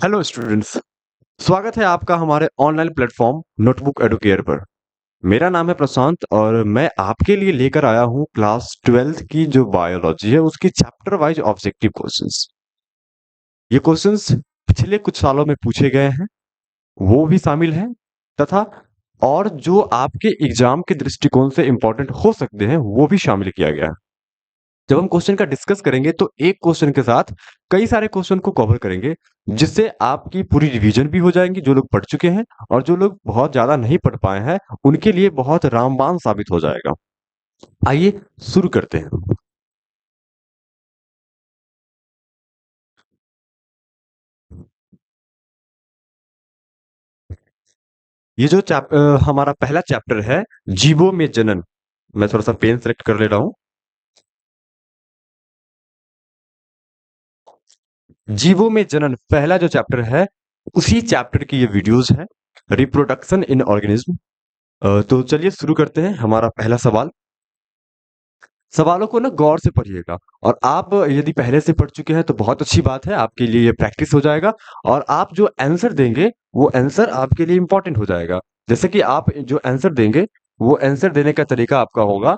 Hello students. स्वागत है आपका हमारे ऑनलाइन प्लेटफॉर्म नोटबुक एडुकेयर पर। मेरा नाम है प्रशांत और मैं आपके लिए लेकर आया हूं क्लास 12th की जो बायोलॉजी है उसकी चैप्टर वाइज ऑब्जेक्टिव क्वेश्चंस। ये क्वेश्चंस पिछले कुछ सालों में पूछे गए हैं, वो भी शामिल हैं, तथा और जो आपके एग्जाम के दृष्टिकोण से इंपॉर्टेंट हो सकते हैं वो भी शामिल किया गया है। जब हम क्वेश्चन का डिस्कस करेंगे तो एक क्वेश्चन के साथ कई सारे क्वेश्चन को कवर करेंगे, जिससे आपकी पूरी रिवीजन भी हो जाएंगी जो लोग पढ़ चुके हैं, और जो लोग बहुत ज्यादा नहीं पढ़ पाए हैं उनके लिए बहुत रामबाण साबित हो जाएगा। आइए शुरू करते हैं। ये जो हमारा पहला चैप्टर है, जीवों में जनन। मैं थोड़ा सा पेन सेलेक्ट कर ले रहा हूँ। जीवों में जनन पहला जो चैप्टर है, उसी चैप्टर की ये वीडियोस है, रिप्रोडक्शन इन ऑर्गेनिज्म। तो चलिए शुरू करते हैं। हमारा पहला सवाल, सवालों को ना गौर से पढ़िएगा, और आप यदि पहले से पढ़ चुके हैं तो बहुत अच्छी बात है, आपके लिए ये प्रैक्टिस हो जाएगा। और आप जो आंसर देंगे वो आंसर आपके लिए इंपॉर्टेंट हो जाएगा। जैसे कि आप जो आंसर देंगे वो आंसर देने का तरीका आपका होगा,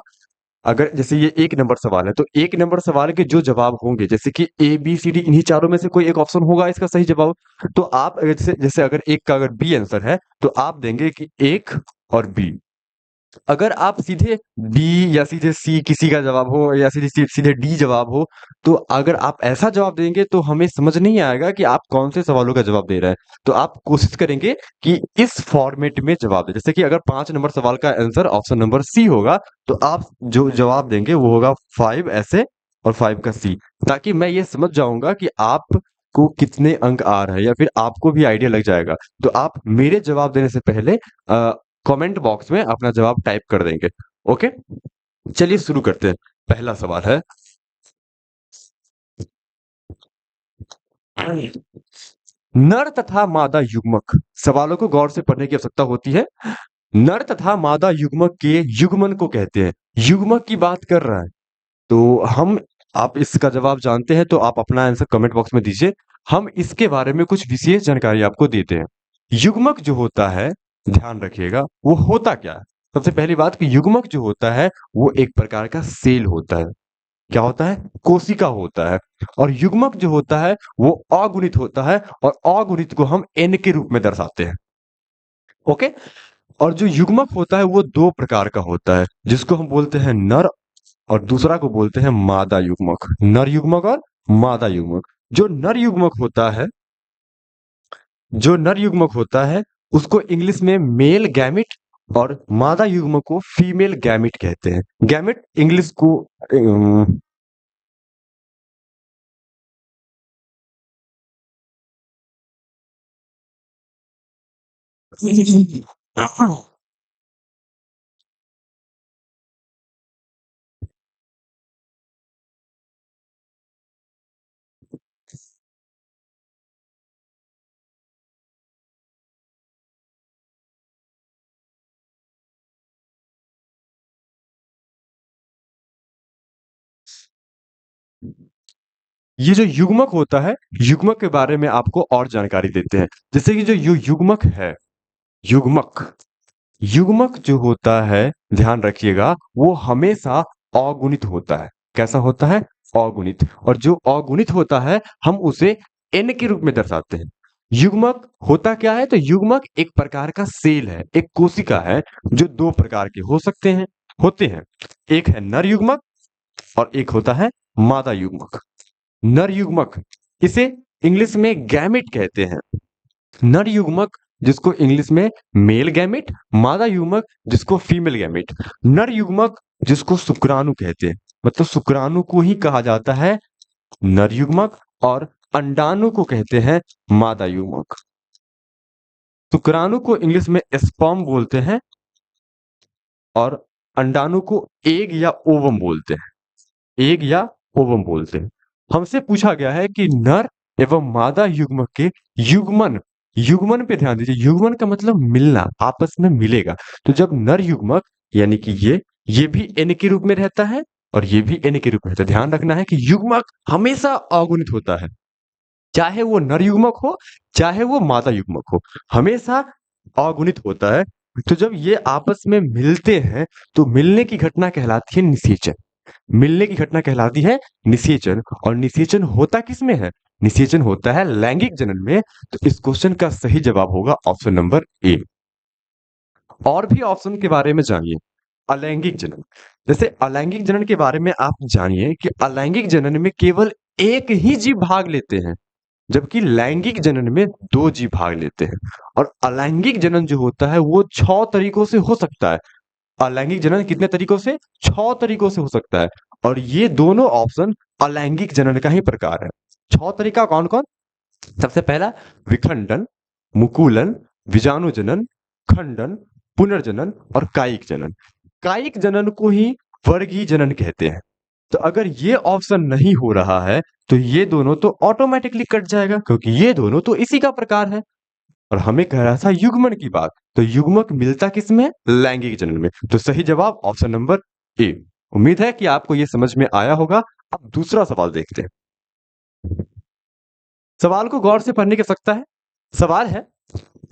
अगर जैसे ये एक नंबर सवाल है तो एक नंबर सवाल के जो जवाब होंगे, जैसे कि ए बी सी डी, इन्हीं चारों में से कोई एक ऑप्शन होगा इसका सही जवाब। तो आप जैसे जैसे अगर एक का अगर बी आंसर है तो आप देंगे कि एक और बी। अगर आप सीधे बी या सीधे सी किसी का जवाब हो, या सीधे सीधे डी जवाब हो, तो अगर आप ऐसा जवाब देंगे तो हमें समझ नहीं आएगा कि आप कौन से सवालों का जवाब दे रहे हैं। तो आप कोशिश करेंगे कि इस फॉर्मेट में जवाब दें। जैसे कि अगर 5 नंबर सवाल का आंसर ऑप्शन नंबर सी होगा, तो आप जो जवाब देंगे वो होगा 5 ऐसे और 5 का सी, ताकि मैं ये समझ जाऊंगा कि आप को कितने अंक आ रहे हैं, या फिर आपको भी आइडिया लग जाएगा। तो आप मेरे जवाब देने से पहले कमेंट बॉक्स में अपना जवाब टाइप कर देंगे। ओके, चलिए शुरू करते हैं। पहला सवाल है, नर तथा मादा युग्मक। सवालों को गौर से पढ़ने की आवश्यकता होती है। नर तथा मादा युग्मक के युग्मन को कहते हैं। युग्मक की बात कर रहा है, तो हम आप इसका जवाब जानते हैं तो आप अपना आंसर कमेंट बॉक्स में दीजिए। हम इसके बारे में कुछ विशेष जानकारी आपको देते हैं। युग्मक जो होता है, ध्यान रखिएगा, वो होता क्या है। सबसे पहली बात कि युग्मक जो होता है वो एक प्रकार का सेल होता है। क्या होता है? कोशिका होता है। और युग्मक जो होता है वो अगुणित होता है, और अगुणित को हम एन के रूप में दर्शाते हैं। ओके। और जो युग्मक होता है वो दो प्रकार का होता है, जिसको हम बोलते हैं नर, और दूसरा को बोलते हैं मादा युग्मक। नर युग्मक और मादा युग्मक। जो नर युग्मक होता है, जो नर युग्मक होता है उसको इंग्लिश में मेल गैमिट, और मादा युग्मक को फीमेल गैमिट कहते हैं। गैमिट इंग्लिश को ये जो युग्मक होता है, युग्मक के बारे में आपको और जानकारी देते हैं। जैसे कि जो युग्मक है, युग्मक युग्मक जो होता है, ध्यान रखिएगा, वो हमेशा अगुणित होता है। कैसा होता है? अगुणित। और जो अगुणित होता है हम उसे एन के रूप में दर्शाते हैं। युग्मक होता क्या है? तो युग्मक एक प्रकार का सेल है, एक कोशिका है, जो दो प्रकार के हो सकते हैं, होते हैं। एक है नर युग्मक और एक होता है मादा युग्मक। नर युग्मक, इसे इंग्लिश में गैमिट कहते हैं। नर युग्मक जिसको इंग्लिश में मेल गैमिट, मादा युग्मक जिसको फीमेल गैमिट। नर युग्मक जिसको शुक्राणु कहते हैं, मतलब शुक्राणु को ही कहा जाता है नर युग्मक, और अंडाणु को कहते हैं मादा युग्मक। शुक्राणु को इंग्लिश में स्पर्म बोलते हैं, और अंडाणु को एग या ओवम बोलते हैं। एग या ओवम बोलते हैं। हमसे पूछा गया है कि नर एवं मादा युग्मक के युग्मन, युग्मन पे ध्यान दीजिए। युग्मन का मतलब मिलना, आपस में मिलेगा। तो जब नर युग्मक, यानी कि ये भी एन के रूप में रहता है और ये भी एन के रूप में रहता है। ध्यान रखना है कि युग्मक हमेशा अगुणित होता है। चाहे वो नर युग्मक हो, चाहे वो मादा युग्मक हो, हमेशा अगुणित होता है। तो जब ये आपस में मिलते हैं, तो मिलने की घटना कहलाती है निषेचन। मिलने की घटना कहलाती है निषेचन। और निषेचन होता किसमें है? निषेचन होता है लैंगिक जनन में। तो इस क्वेश्चन का सही जवाब होगा ऑप्शन नंबर ए। और भी ऑप्शन के बारे में जानिए। अलैंगिक जनन। जैसे अलैंगिक जनन के बारे में आप जानिए कि अलैंगिक जनन में केवल एक ही जीव भाग लेते हैं, जबकि लैंगिक जनन में दो जीव भाग लेते हैं। और अलैंगिक जनन जो होता है वो 6 तरीकों से हो सकता है। अलैंगिक जनन कितने तरीकों से? 6 तरीकों से हो सकता है। और ये दोनों ऑप्शन अलैंगिक जनन का ही प्रकार है। 6 तरीका कौन कौन? सबसे पहला विखंडन, मुकुलन, विजाणु जनन, खंडन, पुनर्जनन और कायिक जनन। कायिक जनन को ही वर्गीय जनन कहते हैं। तो अगर ये ऑप्शन नहीं हो रहा है, तो ये दोनों तो ऑटोमेटिकली कट जाएगा, क्योंकि ये दोनों तो इसी का प्रकार है। और हमें कह रहा था युग्मन की बात, तो युग्मक मिलता किसमें? लैंगिक जनन में। तो सही जवाब ऑप्शन नंबर ए। उम्मीद है कि आपको ये समझ में आया होगा। अब दूसरा सवाल देखते हैं। सवाल को गौर से पढ़ने की आवश्यकता है। सवाल है,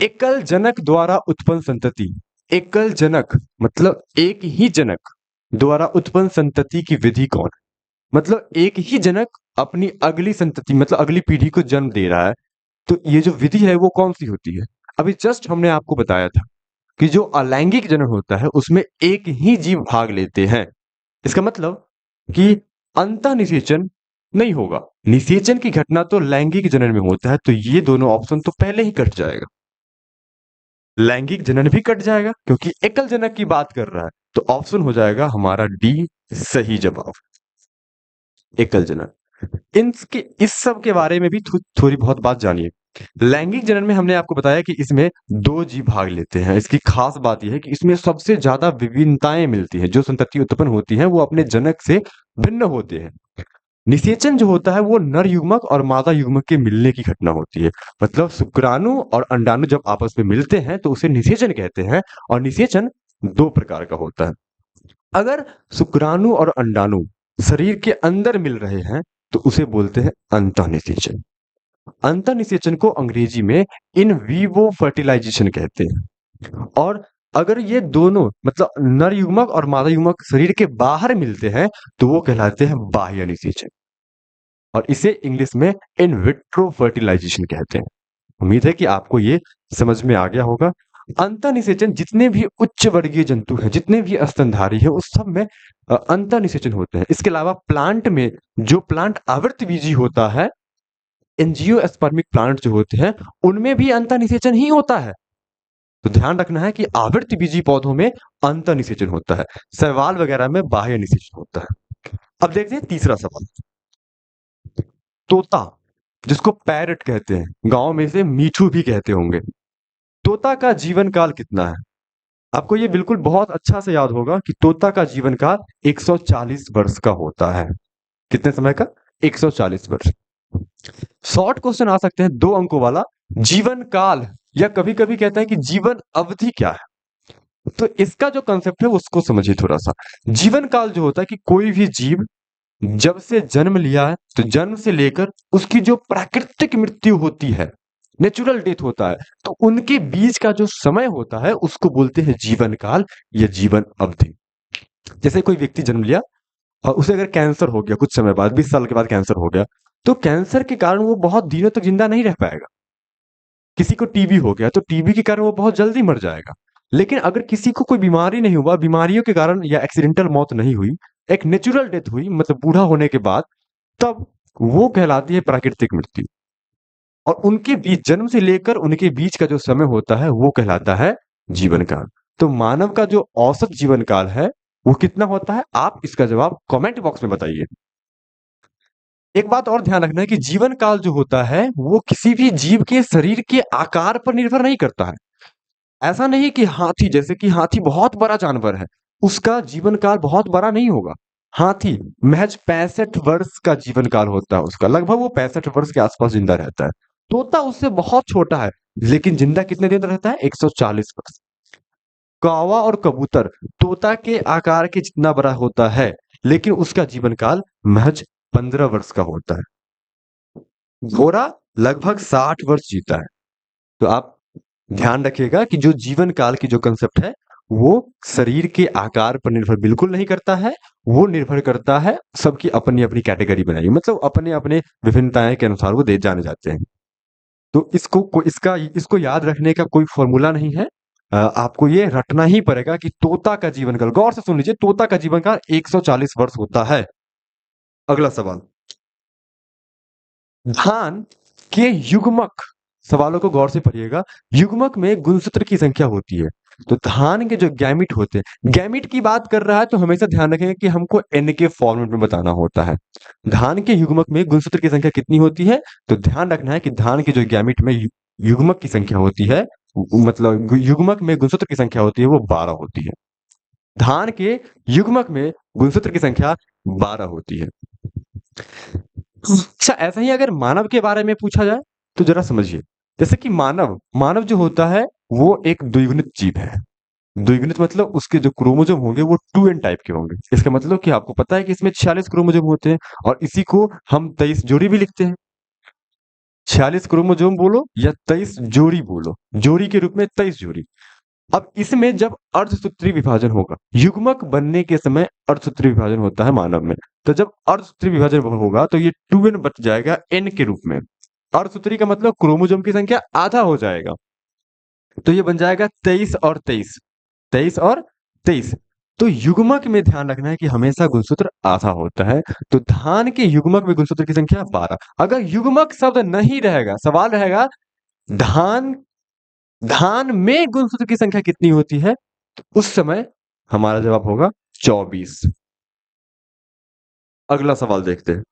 एकल जनक द्वारा उत्पन्न संतति। एकल जनक मतलब एक ही जनक द्वारा उत्पन्न संतति की विधि कौन है? मतलब एक ही जनक अपनी अगली संतति मतलब अगली पीढ़ी को जन्म दे रहा है, तो ये जो विधि है वो कौन सी होती है? अभी जस्ट हमने आपको बताया था कि जो अलैंगिक जनन होता है उसमें एक ही जीव भाग लेते हैं। इसका मतलब कि अंतः निषेचन नहीं होगा। निषेचन की घटना तो लैंगिक जनन में होता है, तो ये दोनों ऑप्शन तो पहले ही कट जाएगा। लैंगिक जनन भी कट जाएगा क्योंकि एकल जनक की बात कर रहा है। तो ऑप्शन हो जाएगा हमारा डी सही जवाब, एकल जनन। इस सब के बारे में भी थोड़ी बहुत बात जानिए। लैंगिक जनन में हमने आपको बताया कि इसमें दो जीव भाग लेते हैं। इसकी खास बात यह है कि इसमें सबसे ज्यादा विभिन्नताएं मिलती हैं। जो संतति उत्पन्न होती है वो अपने जनक से भिन्न होते हैं। निषेचन जो होता है वो नर युग्मक और मादा युग्मक के मिलने की घटना होती है। मतलब शुक्राणु और अंडाणु जब आपस में मिलते हैं तो उसे निषेचन कहते हैं। और निषेचन दो प्रकार का होता है। अगर शुक्राणु और अंडाणु शरीर के अंदर मिल रहे हैं तो उसे बोलते हैं अंतःनिषेचन। अंतःनिषेचन को अंग्रेजी में इन वीवो फर्टिलाइजेशन कहते हैं। और अगर ये दोनों मतलब नर युग्मक और मादा युग्मक शरीर के बाहर मिलते हैं तो वो कहलाते हैं बाह्य निषेचन। और इसे इंग्लिश में इन विट्रो फर्टिलाइजेशन कहते हैं। उम्मीद है कि आपको ये समझ में आ गया होगा। अंतःनिषेचन जितने भी उच्च वर्गीय जंतु हैं, जितने भी स्तनधारी हैं, उस सब में अंतःनिषेचन होते हैं। इसके अलावा प्लांट में जो प्लांट आवृतबीजी होता है, एंजियोस्पर्मिक प्लांट जो होते हैं, उनमें भी अंतःनिषेचन ही होता है। तो ध्यान रखना है कि आवृतबीजी पौधों में अंतःनिषेचन होता है, शैवाल वगैरह में बाह्य निषेचन होता है। अब देखते हैं तीसरा सवाल। तोता, जिसको पैरट कहते हैं, गांव में से मीठू भी कहते होंगे। तोता का जीवन काल कितना है? आपको ये बिल्कुल बहुत अच्छा से याद होगा कि तोता का जीवन काल 140 वर्ष का होता है। कितने समय का? 140 वर्ष। शॉर्ट क्वेश्चन आ सकते हैं 2 अंकों वाला, जीवन काल, या कभी कभी कहते हैं कि जीवन अवधि क्या है। तो इसका जो कंसेप्ट है उसको समझिए थोड़ा सा। जीवन काल जो होता है कि कोई भी जीव जब से जन्म लिया है तो जन्म से लेकर उसकी जो प्राकृतिक मृत्यु होती है, नेचुरल डेथ होता है, तो उनके बीच का जो समय होता है उसको बोलते हैं जीवन काल या जीवन अवधि। जैसे कोई व्यक्ति जन्म लिया और उसे अगर कैंसर हो गया कुछ समय बाद, 20 साल के बाद कैंसर हो गया, तो कैंसर के कारण वो बहुत दिनों तक जिंदा नहीं रह पाएगा। किसी को टीबी हो गया तो टीबी के कारण वो बहुत जल्दी मर जाएगा। लेकिन अगर किसी को कोई बीमारी नहीं हुआ, बीमारियों के कारण या एक्सीडेंटल मौत नहीं हुई, एक नेचुरल डेथ हुई मतलब बूढ़ा होने के बाद, तब वो कहलाती है प्राकृतिक मृत्यु। और उनके बीच जन्म से लेकर उनके बीच का जो समय होता है वो कहलाता है जीवन काल। तो मानव का जो औसत जीवन काल है वो कितना होता है? आप इसका जवाब कमेंट बॉक्स में बताइए। एक बात और ध्यान रखना है कि जीवन काल जो होता है वो किसी भी जीव के शरीर के आकार पर निर्भर नहीं करता है। ऐसा नहीं कि हाथी, जैसे कि हाथी बहुत बड़ा जानवर है, उसका जीवन काल बहुत बड़ा नहीं होगा। हाथी महज 65 वर्ष का जीवन काल होता है उसका, लगभग वो 65 वर्ष के आसपास जिंदा रहता है। तोता उससे बहुत छोटा है लेकिन जिंदा कितने दिन रहता है? 140 वर्ष। कौवा और कबूतर तोता के आकार के जितना बड़ा होता है लेकिन उसका जीवन काल महज 15 वर्ष का होता है। घोड़ा लगभग 60 वर्ष जीता है। तो आप ध्यान रखिएगा कि जो जीवन काल की जो कंसेप्ट है वो शरीर के आकार पर निर्भर बिल्कुल नहीं करता है। वो निर्भर करता है, सबकी अपनी अपनी कैटेगरी बनाई, मतलब अपने अपने विभिन्नताएं के अनुसार वो दे जाने जाते हैं। तो इसको याद रखने का कोई फॉर्मूला नहीं है। आपको ये रटना ही पड़ेगा कि तोता का जीवन काल, गौर से सुन लीजिए, तोता का जीवन काल 140 वर्ष होता है। अगला सवाल, धान के युग्मक, सवालों को गौर से पढ़िएगा। युग्मक में गुणसूत्र की संख्या होती है। तो धान के जो गैमिट होते हैं, गैमिट की बात कर रहा है तो हमेशा ध्यान रखेंगे कि हमको एन के फॉर्मेट में बताना होता है। धान के युग्मक में गुणसूत्र की संख्या कितनी होती है? तो ध्यान रखना है कि धान के जो गैमिट में युग्मक की संख्या होती है, मतलब युग्मक में गुणसूत्र की संख्या होती है, वो 12 होती है। धान के युग्मक में गुणसूत्र की संख्या 12 होती है। अच्छा, ऐसा ही अगर मानव के बारे में पूछा जाए तो जरा समझिए। जैसे कि मानव मानव जो होता है वो एक द्विगुणित जीव है। द्विगुणित मतलब उसके जो क्रोमोसोम होंगे वो 2n टाइप के होंगे। इसका मतलब कि आपको पता है कि इसमें 46 क्रोमोसोम होते हैं, और इसी को हम 23 जोड़ी भी लिखते हैं। 46 क्रोमोसोम बोलो या 23 जोड़ी बोलो, जोड़ी के रूप में 23 जोड़ी। अब इसमें जब अर्धसूत्री विभाजन होगा, युग्मक बनने के समय अर्धसूत्री विभाजन होता है मानव में। तो जब अर्धसूत्री विभाजन होगा तो ये 2n बच जाएगा n के रूप में। अर्धसूत्री का मतलब क्रोमोसोम की संख्या आधा हो जाएगा, तो ये बन जाएगा 23 और 23, 23 और 23। तो युग्मक में ध्यान रखना है कि हमेशा गुणसूत्र आधा होता है। तो धान के युग्मक में गुणसूत्र की संख्या 12। अगर युग्मक शब्द नहीं रहेगा, सवाल रहेगा धान धान में गुणसूत्र की संख्या कितनी होती है, तो उस समय हमारा जवाब होगा 24। अगला सवाल देखते हैं,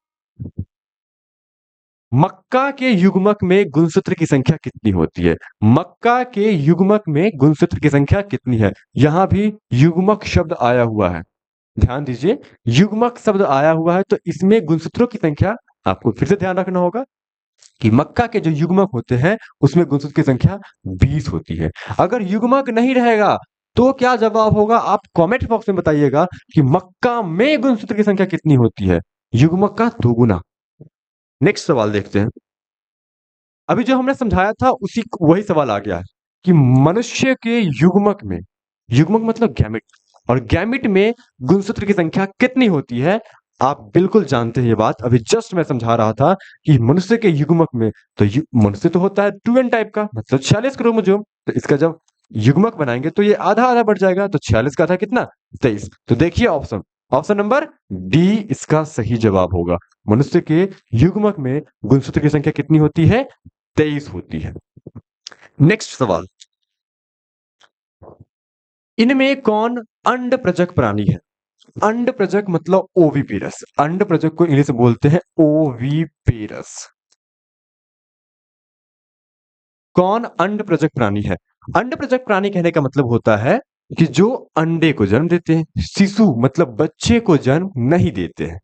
मक्का के युग्मक में गुणसूत्र की संख्या कितनी होती है? मक्का के युग्मक में गुणसूत्र की संख्या कितनी है? यहां भी युग्मक शब्द आया हुआ है, ध्यान दीजिए। युग्मक शब्द आया हुआ है तो इसमें गुणसूत्रों की संख्या आपको फिर से ध्यान रखना होगा कि मक्का के जो युग्मक होते हैं उसमें गुणसूत्र की संख्या 20 होती है। अगर युग्मक नहीं रहेगा तो क्या जवाब होगा? आप कमेंट बॉक्स में बताइएगा कि मक्का में गुणसूत्र की संख्या कितनी होती है? युग्मक का दोगुना। नेक्स्ट सवाल देखते हैं। अभी जो हमने समझाया था उसी वही सवाल आ गया है कि मनुष्य के युग्मक में, युग्मक मतलब गैमिट, और गैमिट में गुणसूत्र की संख्या कितनी होती है? आप बिल्कुल जानते हैं ये बात, अभी जस्ट मैं समझा रहा था कि मनुष्य के युग्मक में, तो मनुष्य तो होता है 2n टाइप का, मतलब 46 क्रोमोसोम। तो इसका जब युग्मक बनाएंगे तो ये आधा आधा बढ़ जाएगा, तो 46 का था कितना? 23। तो देखिए ऑप्शन, ऑप्शन नंबर डी इसका सही जवाब होगा। मनुष्य के युग्मक में गुणसूत्र की संख्या कितनी होती है? 23 होती है। नेक्स्ट सवाल, इनमें कौन अंड प्रजक प्राणी है? अंड प्रजक मतलब ओविपेरस, अंड प्रजक को इंग्लिश में बोलते हैं ओविपेरस। कौन अंड प्रजक प्राणी है? अंड प्रजक प्राणी कहने का मतलब होता है कि जो अंडे को जन्म देते हैं, शिशु मतलब बच्चे को जन्म नहीं देते हैं।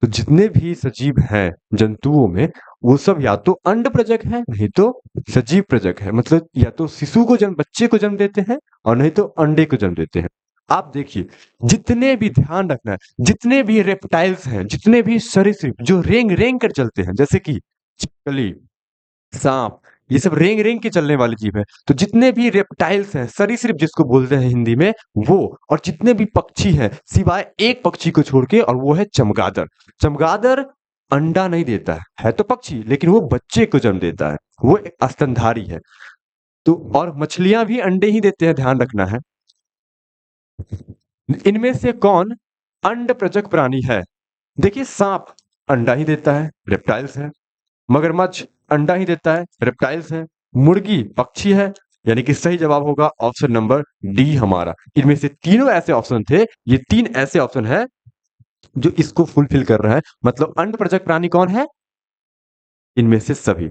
तो जितने भी सजीव हैं जंतुओं में, वो सब या तो अंड प्रजक है, नहीं तो सजीव प्रजक है, मतलब या तो शिशु को जन्म, बच्चे को जन्म देते हैं, और नहीं तो अंडे को जन्म देते हैं। आप देखिए, जितने भी, ध्यान रखना है, जितने भी रेप्टाइल्स हैं, जितने भी सरीसृप जो रेंग रेंग कर चलते हैं, जैसे कि छिपकली, सांप, ये सब रेंग रेंग के चलने वाले जीव है। तो जितने भी रेप्टाइल्स हैं, सरीसृप जिसको बोलते हैं हिंदी में, वो, और जितने भी पक्षी हैं सिवाय एक पक्षी को छोड़ के, और वो है चमगादड़। चमगादड़ अंडा नहीं देता है तो पक्षी, लेकिन वो बच्चे को जन्म देता है, वो एक स्तनधारी है। तो और मछलियां भी अंडे ही देते हैं, ध्यान रखना है। इनमें से कौन अंड प्रजक प्राणी है? देखिए, सांप अंडा ही देता है, रेप्टाइल्स है। मगरमच्छ अंडा ही देता है, रेप्टाइल्स है। मुर्गी पक्षी है, यानी कि सही जवाब होगा ऑप्शन नंबर डी हमारा। इनमें से तीनों ऐसे ऑप्शन थे, ये तीन ऐसे ऑप्शन है जो इसको फुलफिल कर रहा है। मतलब अंड प्रजक प्राणी कौन है? इनमें से सभी।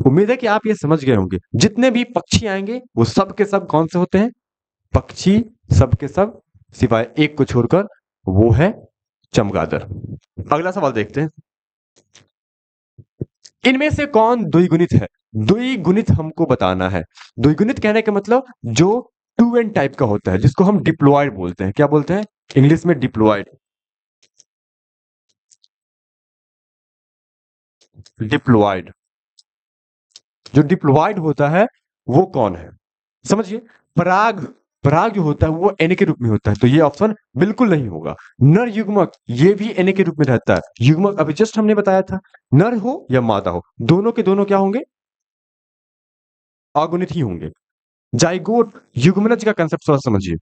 उम्मीद है कि आप ये समझ गए होंगे। जितने भी पक्षी आएंगे वो सब के सब कौन से होते हैं? पक्षी, सब के सब सिवाय एक को छोड़कर, वो है चमगादड़। अगला सवाल देखते हैं, इनमें से कौन द्विगुणित है? द्विगुणित हमको बताना है। द्विगुणित कहने का मतलब जो 2n टाइप का होता है, जिसको हम डिप्लॉयड बोलते हैं। क्या बोलते हैं इंग्लिश में? डिप्लॉयड। डिप्लॉयड। जो डिप्लॉयड होता है वो कौन है, समझिए। पराग, पराग जो होता है वो एन के रूप में होता है, तो ये ऑप्शन बिल्कुल नहीं होगा। नर युग्मक ये भी एन के रूप में रहता है। युग्मक अभी जस्ट हमने बताया था, नर हो या मादा हो, दोनों के दोनों क्या होंगे, अगुणित ही होंगे। जाइगोट युग्मनज का कंसेप्ट थोड़ा समझिए।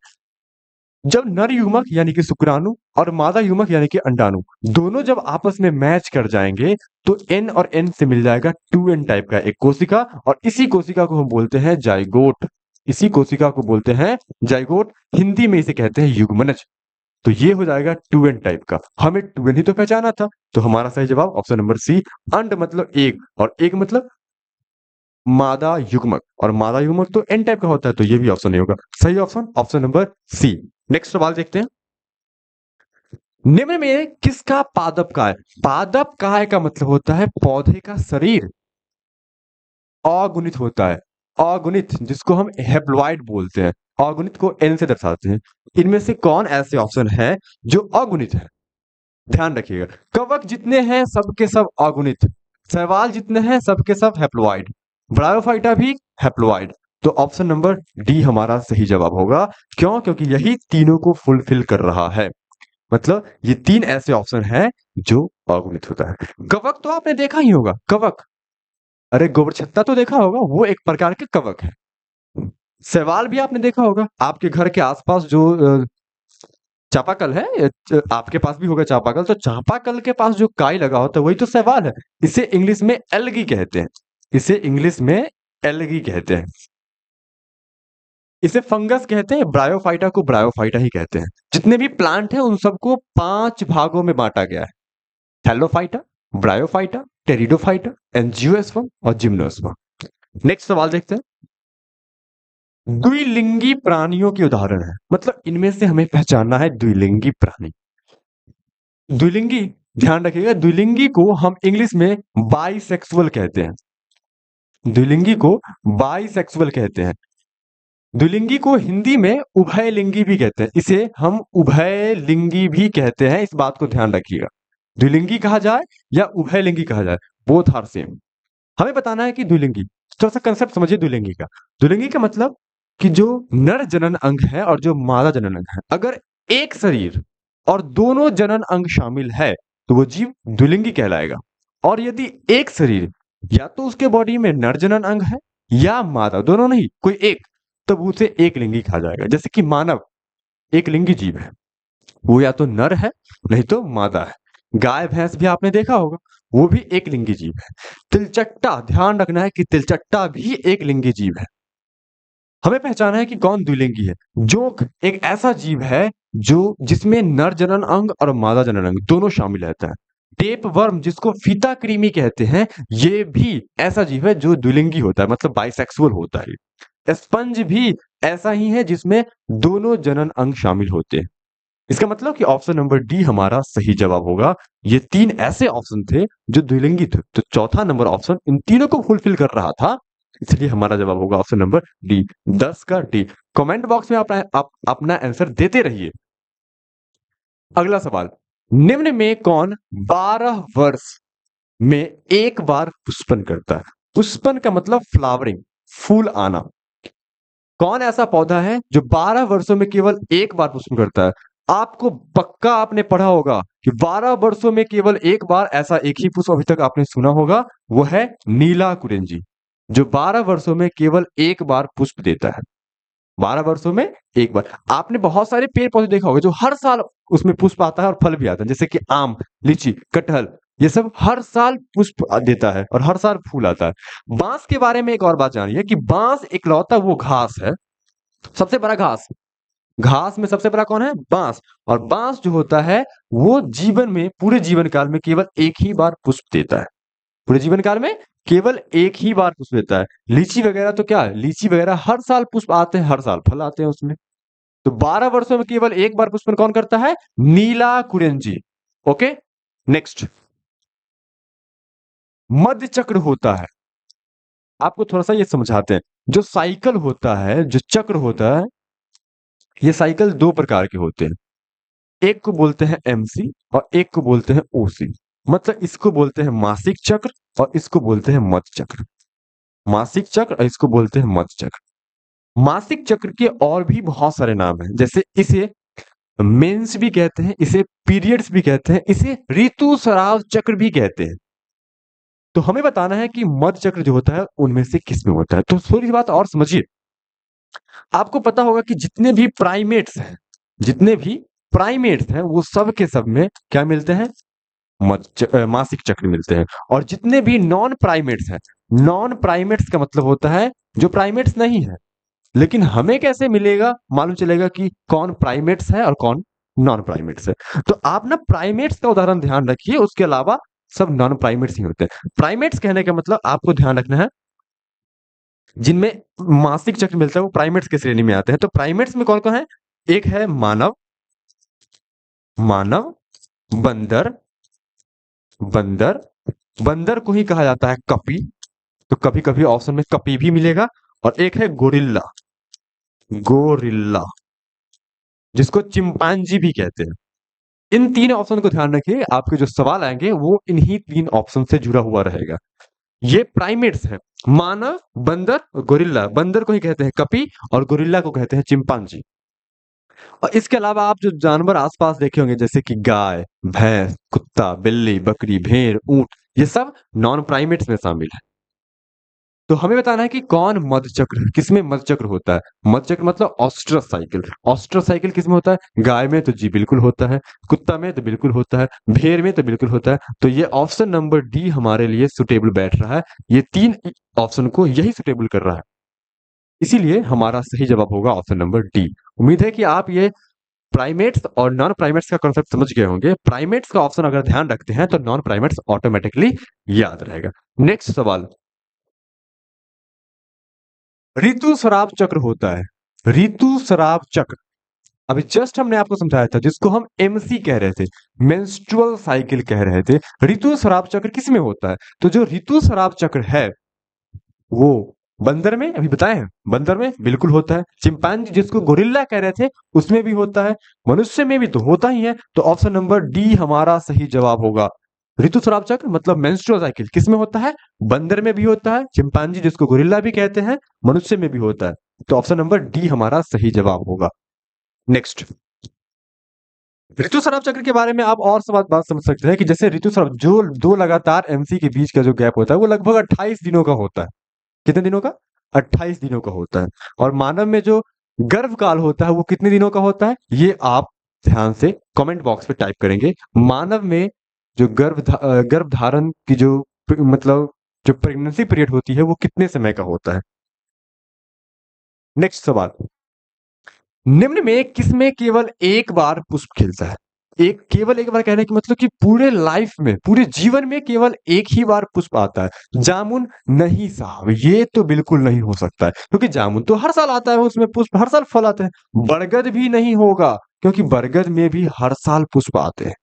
जब नर युग्मक यानी कि शुक्राणु और मादा युग्मक यानी कि अंडाणु दोनों जब आपस में मैच कर जाएंगे तो एन और एन से मिल जाएगा 2n टाइप का एक कोशिका, और इसी कोशिका को हम बोलते हैं जाइगोट। इसी कोशिका को बोलते हैं जाइगोट, हिंदी में इसे कहते हैं युग्मनज। तो ये हो जाएगा 2n टाइप का। हमें 2n ही तो पहचाना था, तो हमारा सही जवाब ऑप्शन नंबर सी, अंड मतलब एक और एक मतलब मादा युग्मक, और मादा युग्मक तो एन टाइप का होता है, तो ये भी ऑप्शन नहीं होगा। सही option option number C. Next सवाल देखते हैं। निम्न में किसका पादप काय, पादप काय का मतलब होता है पौधे का शरीर अगुणित होता है। अगुणित जिसको हम हेप्लॉइड बोलते हैं, अगुणित को एन से दर्शाते हैं। इनमें से कौन ऐसे ऑप्शन है जो अगुणित है, ध्यान रखिएगा। कवक जितने हैं सबके सब अगुणित, शैवाल जितने हैं सबके सब हैप्लॉइड, ब्रायोफाइटा भी हैप्लॉइड। तो ऑप्शन नंबर डी हमारा सही जवाब होगा। क्यों? क्योंकि यही तीनों को फुलफिल कर रहा है। मतलब ये तीन ऐसे ऑप्शन हैं जो अगुणित होता है। कवक तो आपने देखा ही होगा, कवक, अरे गोबर छत्ता तो देखा होगा, वो एक प्रकार के कवक है। शैवाल भी आपने देखा होगा, आपके घर के आसपास जो चापाकल है, आपके पास भी होगा चापाकल, तो चापाकल के पास जो काई लगा होता है वही तो शैवाल है। इसे इंग्लिश में एल्गी कहते हैं, इसे इंग्लिश में एल्गी कहते हैं। इसे फंगस कहते हैं, ब्रायोफाइटा को ब्रायोफाइटा ही कहते हैं। जितने भी प्लांट हैं उन सबको 5 भागों में बांटा गया है, थैलोफाइटा, ब्रायोफाइटा, टेरिडोफाइटा, एंजियोस्पर्म और जिम्नोस्पर्म। नेक्स्ट सवाल देखते हैं। द्विलिंगी प्राणियों के उदाहरण है, मतलब इनमें से हमें पहचानना है द्विलिंगी प्राणी। द्विलिंगी, ध्यान रखिएगा, द्विलिंगी को हम इंग्लिश में बाइसेक्सुअल कहते हैं। द्विलिंगी को बाइसेक्सुअल कहते हैं। द्विलिंगी को हिंदी में उभयलिंगी भी कहते हैं, इसे हम उभयलिंगी भी कहते हैं, इस बात को ध्यान रखिएगा। द्विलिंगी कहा जाए या उभयलिंगी कहा जाए, बोथ आर सेम। हमें बताना है कि द्विलिंगी, थोड़ा सा कंसेप्ट समझिए द्विलिंगी का। द्विलिंगी का मतलब कि जो नर जनन अंग है और जो मादा जनन अंग है, अगर एक शरीर और दोनों जनन अंग शामिल है तो वो जीव द्विलिंगी कहलाएगा। और यदि एक शरीर, या तो उसके बॉडी में नर जनन अंग है या मादा, दोनों नहीं कोई एक, तब उसे एक लिंगी कहा जाएगा। जैसे कि मानव एक लिंगी जीव है, वो या तो नर है नहीं तो मादा है। गाय भैंस भी आपने देखा होगा, वो भी एक लिंगी जीव है। तिलचट्टा, ध्यान रखना है कि तिलचट्टा भी एक लिंगी जीव है। हमें पहचाना है कि कौन द्विलिंगी है। जोंक एक ऐसा जीव है जो जिसमें नर जनन अंग और मादा जनन अंग दोनों शामिल रहता है। टेप वर्म जिसको फीता कृमि कहते हैं, ये भी ऐसा जीव है जो द्विलिंगी होता है, मतलब बाइसेक्सुअल होता है। स्पंज भी ऐसा ही है जिसमें दोनों जनन अंग शामिल होते हैं। इसका मतलब कि ऑप्शन नंबर डी हमारा सही जवाब होगा। ये तीन ऐसे ऑप्शन थे जो द्विलिंगी थे, तो चौथा नंबर ऑप्शन इन तीनों को फुलफिल कर रहा था, इसलिए हमारा जवाब होगा ऑप्शन नंबर डी, 10 का डी। कमेंट बॉक्स में आप अपना आंसर देते रहिए। अगला सवाल, निम्न में कौन 12 वर्ष में एक बार पुष्पन करता है? पुष्पन का मतलब फ्लावरिंग, फूल आना। कौन ऐसा पौधा है जो 12 वर्षों में केवल एक बार पुष्प करता है? आपको पक्का आपने पढ़ा होगा कि 12 वर्षों में केवल एक बार, ऐसा एक ही पुष्प अभी तक आपने सुना होगा, वो है नीला कुरिंजी, जो 12 वर्षों में केवल एक बार पुष्प देता है। 12 वर्षों में एक बार। आपने बहुत सारे पेड़ पौधे देखा होगा जो हर साल उसमें पुष्प आता है और फल भी आता है, जैसे कि आम, लीची, कटहल, ये सब हर साल पुष्प देता है और हर साल फूल आता है। बांस के बारे में एक और बात जानिए कि बांस इकलौता वो घास है, सबसे बड़ा घास, घास में सबसे बड़ा कौन है? बांस। और बांस जो होता है वो जीवन में, पूरे जीवन काल में केवल एक ही बार पुष्प देता है। पूरे जीवन काल में केवल एक ही बार पुष्प देता है। लीची वगैरह तो क्या है, लीची वगैरह हर साल पुष्प आते हैं, हर साल फल आते हैं उसमें। तो 12 वर्षों में केवल एक बार पुष्पन कौन करता है? नीला कुरिंजी। ओके, नेक्स्ट, मध्य चक्र होता है। आपको थोड़ा सा ये समझाते हैं। जो साइकिल होता है, जो चक्र होता है, ये साइकिल दो प्रकार के होते हैं। एक को बोलते हैं एमसी और एक को बोलते हैं ओसी। मतलब इसको बोलते हैं मासिक चक्र और इसको बोलते हैं मध्य चक्र। मासिक चक्र और इसको बोलते हैं मध्य चक्र। मासिक चक्र के और भी बहुत सारे नाम हैं, जैसे इसे मेंस भी कहते हैं, इसे पीरियड्स भी कहते हैं, इसे ऋतुस्राव चक्र भी कहते हैं। तो हमें बताना है कि मध्य चक्र जो होता है उनमें से किस में होता है। तो थोड़ी सी बात और समझिए। आपको पता होगा कि जितने भी प्राइमेट्स हैं, जितने भी प्राइमेट्स हैं वो सब के सब में क्या मिलते हैं, मासिक चक्र मिलते हैं। और जितने भी नॉन प्राइमेट्स हैं, नॉन प्राइमेट्स का मतलब होता है जो प्राइमेट्स नहीं है। लेकिन हमें कैसे मिलेगा, मालूम चलेगा कि कौन प्राइमेट्स है और कौन नॉन प्राइमेट्स है। तो आप ना प्राइमेट्स का उदाहरण ध्यान रखिए, उसके अलावा सब नॉन प्राइमेट्स ही होते हैं। प्राइमेट्स कहने का मतलब आपको ध्यान रखना है जिनमें मासिक चक्र मिलता है वो प्राइमेट्स की श्रेणी में आते हैं। तो प्राइमेट्स में कौन कौन है, एक है मानव, मानव, बंदर, बंदर, बंदर को ही कहा जाता है कपी, तो कभी कभी ऑप्शन में कपी भी मिलेगा। और एक है गोरिल्ला, गोरिल्ला, जिसको चिंपांजी भी कहते हैं। इन तीन ऑप्शन को ध्यान रखिए, आपके जो सवाल आएंगे वो इन्हीं तीन ऑप्शन से जुड़ा हुआ रहेगा। ये प्राइमेट्स है, मानव, बंदर, गोरिल्ला। बंदर को ही कहते हैं कपी और गोरिल्ला को कहते हैं चिंपांजी। और इसके अलावा आप जो जानवर आसपास देखे होंगे जैसे कि गाय, भैंस, कुत्ता, बिल्ली, बकरी, भेड़, ऊंट, ये सब नॉन प्राइमेट्स में शामिल है। तो हमें बताना है कि कौन मध्य चक्र, किसमें मध्य चक्र होता है। मध्य चक्र मतलब ऑस्ट्रस साइकिल। ऑस्ट्रस साइकिल किसमें होता है, गाय में तो जी बिल्कुल होता है, कुत्ता में तो बिल्कुल होता है, भेड़ में तो बिल्कुल होता है। तो ये ऑप्शन नंबर डी हमारे लिए सुटेबल बैठ रहा है। ये तीन ऑप्शन को यही सुटेबल कर रहा है, इसीलिए हमारा सही जवाब होगा ऑप्शन नंबर डी। उम्मीद है कि आप ये प्राइमेट्स और नॉन प्राइमेट्स का कॉन्सेप्ट समझ गए होंगे। प्राइमेट्स का ऑप्शन अगर ध्यान रखते हैं तो नॉन प्राइमेट्स ऑटोमेटिकली याद रहेगा। नेक्स्ट सवाल, ऋतुस्राव चक्र होता है, ऋतुस्राव चक्र अभी जस्ट हमने आपको समझाया था, जिसको हम एमसी कह रहे थे, मेंस्ट्रुअल साइकिल कह रहे थे। ऋतुस्राव चक्र किस में होता है, तो जो ऋतुस्राव चक्र है वो बंदर में, अभी बताए हैं, बंदर में बिल्कुल होता है। चिंपांजी जिसको गोरिल्ला कह रहे थे उसमें भी होता है, मनुष्य में भी तो होता ही है। तो ऑप्शन नंबर डी हमारा सही जवाब होगा। ऋतुस्राव चक्र मतलब मेंस्ट्रुअल साइकिल किस में होता है, बंदर में भी होता है, चिंपांजी जिसको गोरिल्ला भी कहते हैं, मनुष्य में भी होता है। तो ऑप्शन नंबर डी हमारा सही जवाब होगा। नेक्स्ट, ऋतुस्राव चक्र के बारे में आप और सब बात समझ सकते हैं कि जैसे ऋतुस्राव जो दो लगातार एमसी के बीच का जो गैप होता है वो लगभग 28 दिनों का होता है। कितने दिनों का, 28 दिनों का होता है। और मानव में जो गर्भकाल होता है वो कितने दिनों का होता है, ये आप ध्यान से कमेंट बॉक्स पे टाइप करेंगे। मानव में जो गर्भ धारण की जो मतलब जो प्रेगनेंसी पीरियड होती है वो कितने समय का होता है। नेक्स्ट सवाल, निम्न में किसमें केवल एक बार पुष्प खिलता है। एक, केवल एक बार कहने का मतलब कि पूरे लाइफ में, पूरे जीवन में केवल एक ही बार पुष्प आता है। जामुन नहीं साहब, ये तो बिल्कुल नहीं हो सकता है, क्योंकि जामुन तो हर साल आता है, उसमें पुष्प हर साल फल आते हैं। बरगद भी नहीं होगा, क्योंकि बरगद में भी हर साल पुष्प आते हैं।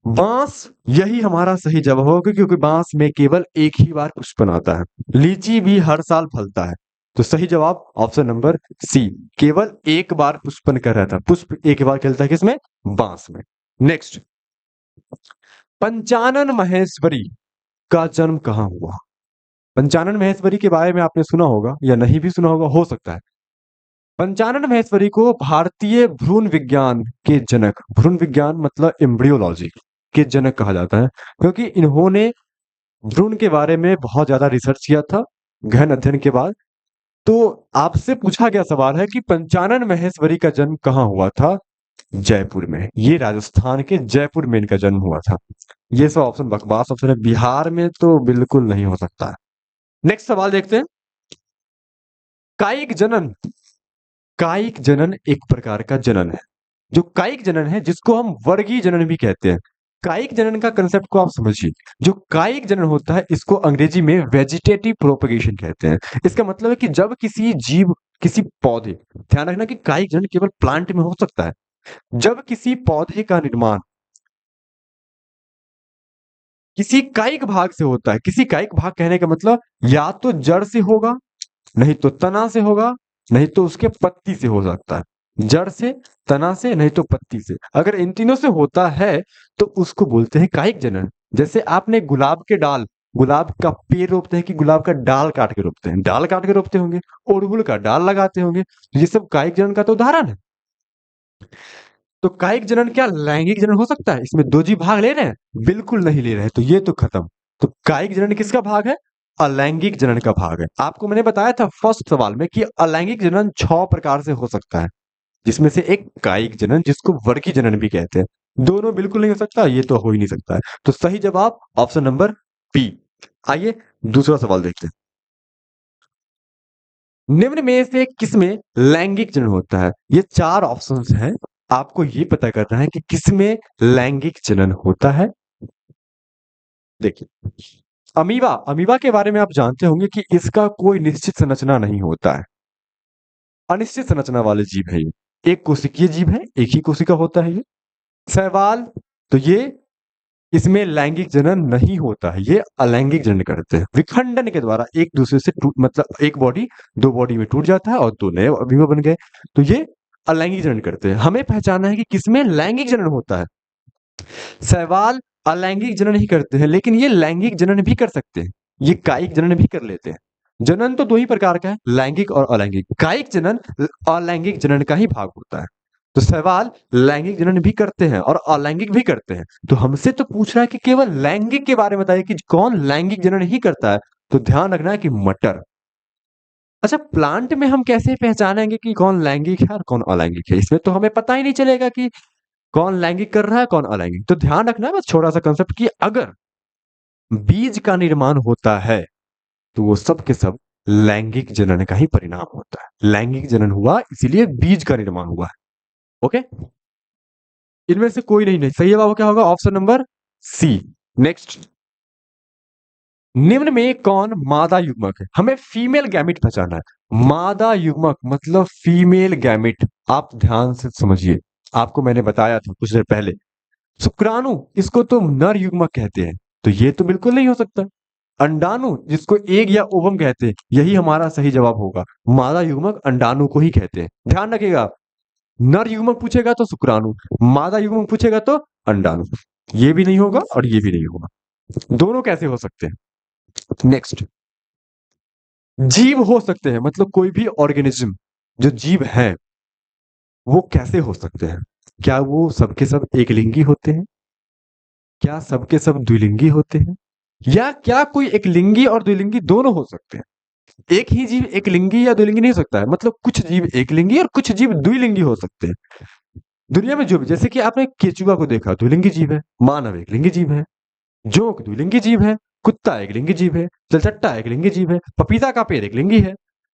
बांस, यही हमारा सही जवाब होगा, क्योंकि बांस में केवल एक ही बार पुष्प आता है। लीची भी हर साल फलता है। तो सही जवाब ऑप्शन नंबर सी, केवल एक बार पुष्पन कर रहा था, पुष्प एक बार खिलता है किसमें, बांस में। नेक्स्ट, पंचानन महेश्वरी का जन्म कहां हुआ। पंचानन महेश्वरी के बारे में आपने सुना होगा या नहीं भी सुना होगा, हो सकता है। पंचानन महेश्वरी को भारतीय भ्रूण विज्ञान के जनक, भ्रूण विज्ञान मतलब एम्ब्रियोलॉजी के जनक कहा जाता है, क्योंकि इन्होंने भ्रूण के बारे में बहुत ज्यादा रिसर्च किया था गहन अध्ययन के बाद। तो आपसे पूछा गया सवाल है कि पंचानन महेश्वरी का जन्म कहाँ हुआ था, जयपुर में। ये राजस्थान के जयपुर में इनका जन्म हुआ था। ये सब ऑप्शन बकवास ऑप्शन है, बिहार में तो बिल्कुल नहीं हो सकता है। नेक्स्ट सवाल देखते हैं, कायिक जनन, कायिक जनन एक प्रकार का जनन है। जो कायिक जनन है जिसको हम वर्गीय जनन भी कहते हैं। कायिक जनन का कंसेप्ट को आप समझिए। जो कायिक जनन होता है इसको अंग्रेजी में वेजिटेटिव प्रोपगेशन कहते हैं। इसका मतलब है कि जब किसी जीव, किसी पौधे, ध्यान रखना कि कायिक जनन केवल प्लांट में हो सकता है, जब किसी पौधे का निर्माण किसी कायिक भाग से होता है। किसी कायिक भाग कहने का मतलब या तो जड़ से होगा, नहीं तो तना से होगा, नहीं तो उसके पत्ती से हो सकता है। जड़ से, तना से, नहीं तो पत्ती से। अगर इन तीनों से होता है तो उसको बोलते हैं कायिक जनन। जैसे आपने गुलाब का पेड़ रोपते हैं कि गुलाब का डाल काट के रोपते हैं? डाल काट के रोपते होंगे। अड़हुल का डाल लगाते होंगे। तो ये सब कायिक जनन का तो उदाहरण है। तो कायिक जनन क्या लैंगिक जनन हो सकता है? इसमें दो जीव भाग ले रहे हैं? बिल्कुल नहीं ले रहे हैं, तो ये तो खत्म। तो कायिक जनन किसका भाग है? अलैंगिक जनन का भाग है। आपको मैंने बताया था फर्स्ट सवाल में कि अलैंगिक जनन 6 प्रकार से हो सकता है, जिसमें से एक कायिक जनन, जिसको वर्गी जनन भी कहते हैं। दोनों बिल्कुल नहीं हो सकता, ये तो हो ही नहीं सकता है। तो सही जवाब ऑप्शन नंबर बी। आइए दूसरा सवाल देखते हैं। निम्न में से किसमें लैंगिक जनन होता है? ये 4 ऑप्शंस हैं। आपको ये पता करना है कि किसमें लैंगिक जनन होता है। देखिए, अमीबा के बारे में आप जानते होंगे कि इसका कोई निश्चित संरचना नहीं होता है। अनिश्चित संरचना वाले जीव है ये। एक कोशिकीय जीव है, एक ही कोशिका होता है ये। शैवाल, तो ये इसमें लैंगिक जनन नहीं होता है, ये अलैंगिक जनन करते हैं। विखंडन के द्वारा एक दूसरे से मतलब एक बॉडी 2 बॉडी में टूट जाता है और 2 नए अमीबा बन गए, तो ये अलैंगिक जनन करते हैं। हमें पहचानना है कि किसमें लैंगिक जनन होता है। शैवाल अलैंगिक जनन ही करते हैं, लेकिन ये लैंगिक जनन भी कर सकते हैं। ये कायिक जनन भी कर लेते हैं। जनन तो 2 ही प्रकार का है, लैंगिक और अलैंगिक। कायिक जनन अलैंगिक जनन का ही भाग होता है। तो सवाल लैंगिक जनन भी करते हैं और अलैंगिक भी करते हैं। तो हमसे तो पूछ रहा है कि केवल लैंगिक के बारे में बताइए कि कौन लैंगिक जनन ही करता है। तो ध्यान रखना है कि मटर। अच्छा, प्लांट में हम कैसे पहचानेंगे कि कौन लैंगिक है और कौन अलैंगिक है? इसमें तो हमें पता ही नहीं चलेगा कि कौन लैंगिक कर रहा है, कौन अलैंगिक। तो ध्यान रखना है बस छोटा सा कंसेप्ट कि अगर बीज का निर्माण होता है तो वो सब के सब लैंगिक जनन का ही परिणाम होता है। लैंगिक जनन हुआ इसीलिए बीज का निर्माण हुआ है। ओके, इनमें से कोई नहीं सही जवाब क्या होगा? Option number C. नेक्स्ट, निम्न में कौन मादा युग्मक है? हमें फीमेल गैमिट पहचानना है। मादा युग्मक मतलब फीमेल गैमिट। आप ध्यान से समझिए, आपको मैंने बताया था कुछ देर पहले, शुक्राणु इसको तो नर युग्मक कहते हैं, तो ये तो बिल्कुल नहीं हो सकता। अंडाणु जिसको एग या ओवम कहते हैं, यही हमारा सही जवाब होगा। मादा युग्मक अंडाणु को ही कहते हैं। ध्यान रखिएगा, नर युग्मक पूछेगा तो शुक्राणु, मादा युग्मक पूछेगा तो अंडाणु। ये भी नहीं होगा और ये भी नहीं होगा, दोनों कैसे हो सकते हैं? नेक्स्ट, जीव हो सकते हैं मतलब कोई भी ऑर्गेनिज्म जो जीव है वो कैसे हो सकते हैं? क्या वो सबके सब एक लिंगी होते हैं? क्या सबके सब द्विलिंगी होते हैं? या क्या कोई एक लिंगी और द्विलिंगी दोनों हो सकते हैं? एक ही जीव एक लिंगी या द्विलिंगी नहीं हो सकता है, मतलब कुछ जीव एक लिंगी और कुछ जीव द्विलिंगी हो सकते हैं। दुनिया में जो भी, जैसे कि आपने केचुआ को देखा, द्विलिंगी जीव है। मानव एक लिंगी जीव है। जोंक द्विलिंगी जीव है। कुत्ता एक लिंगी जीव है। चलचट्टा एक लिंगी जीव है। पपीता का पेड़ एक लिंगी है।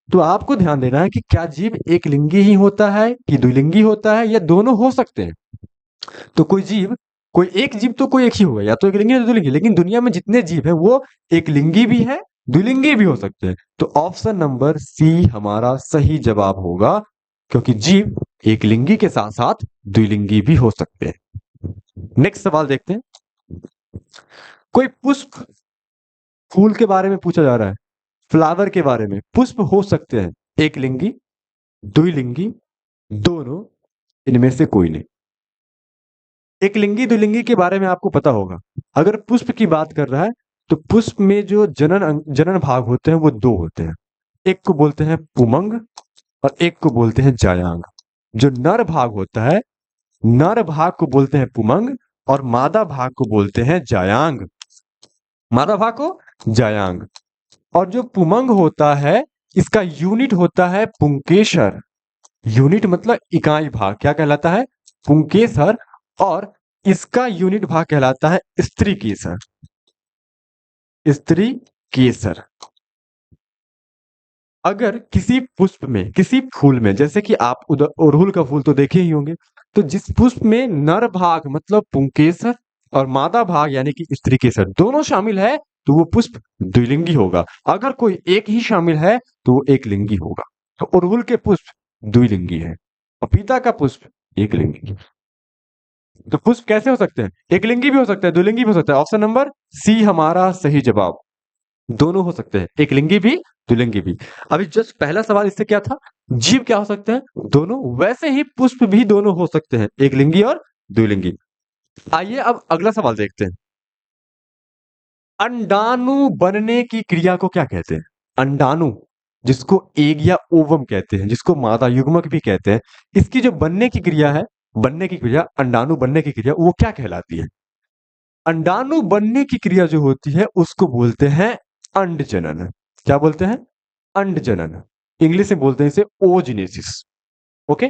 तो आपको ध्यान देना है कि क्या जीव एक लिंगी ही होता है कि द्विलिंगी होता है, या दोनों हो सकते हैं। तो कोई एक जीव तो कोई एक ही होगा, या तो एक लिंगी या द्विलिंगी। लेकिन दुनिया में जितने जीव है वो एक लिंगी भी है, द्विलिंगी भी हो सकते हैं। तो ऑप्शन नंबर सी हमारा सही जवाब होगा, क्योंकि जीव एक लिंगी के साथ साथ द्विलिंगी भी हो सकते हैं। नेक्स्ट सवाल देखते हैं। कोई पुष्प फूल के बारे में पूछा जा रहा है, फ्लावर के बारे में। पुष्प हो सकते हैं एक लिंगी, द्विलिंगी, दोनों, इनमें से कोई नहीं। एक लिंगी द्विलिंगी के बारे में आपको पता होगा। अगर पुष्प की बात कर रहा है तो पुष्प में जो जनन भाग होते हैं वो 2 होते हैं। एक को बोलते हैं पुमंग और एक को बोलते हैं जायांग। जो नर भाग होता है, नर भाग को बोलते हैं पुमंग और मादा भाग को बोलते हैं जायांग। मादा भाग को जायांग। और जो पुमंग होता है इसका यूनिट होता है पुंकेसर। यूनिट मतलब इकाई भाग क्या कहलाता है? पुंकेसर। और इसका यूनिट भाग कहलाता है स्त्री केसर। स्त्री केसर। अगर किसी पुष्प में, किसी फूल में, जैसे कि आप उधर अड़हुल का फूल तो देखे ही होंगे, तो जिस पुष्प में नर भाग मतलब पुंकेसर और मादा भाग यानी कि स्त्री केसर दोनों शामिल है तो वो पुष्प द्विलिंगी होगा। अगर कोई एक ही शामिल है तो वो एक लिंगी होगा। तो अड़हुल के पुष्प द्विलिंगी है, पपीता का पुष्प एक लिंगी। तो पुष्प कैसे हो सकते हैं? एक लिंगी भी हो सकता है, द्विलिंगी भी हो सकता है। ऑप्शन नंबर सी हमारा सही जवाब। दोनों हो सकते हैं, एक लिंगी भी द्विलिंगी भी। अभी जस्ट पहला सवाल इससे क्या था? जीव क्या हो सकते हैं? दोनों। वैसे ही पुष्प भी दोनों हो सकते हैं, एक लिंगी और द्विलिंगी। आइए अब अगला सवाल देखते हैं। अंडाणु बनने की क्रिया को क्या कहते हैं? अंडाणु, जिसको एग या ओवम कहते हैं, जिसको मादा युग्मक भी कहते हैं, इसकी जो बनने की क्रिया है, बनने की क्रिया, अंडाणु बनने की क्रिया, वो क्या कहलाती है? अंडाणु बनने की क्रिया जो होती है उसको बोलते हैं अंड जनन। क्या बोलते हैं? अंड जनन। इंग्लिश में बोलते हैं इसे ओजिनेसिस। ओके।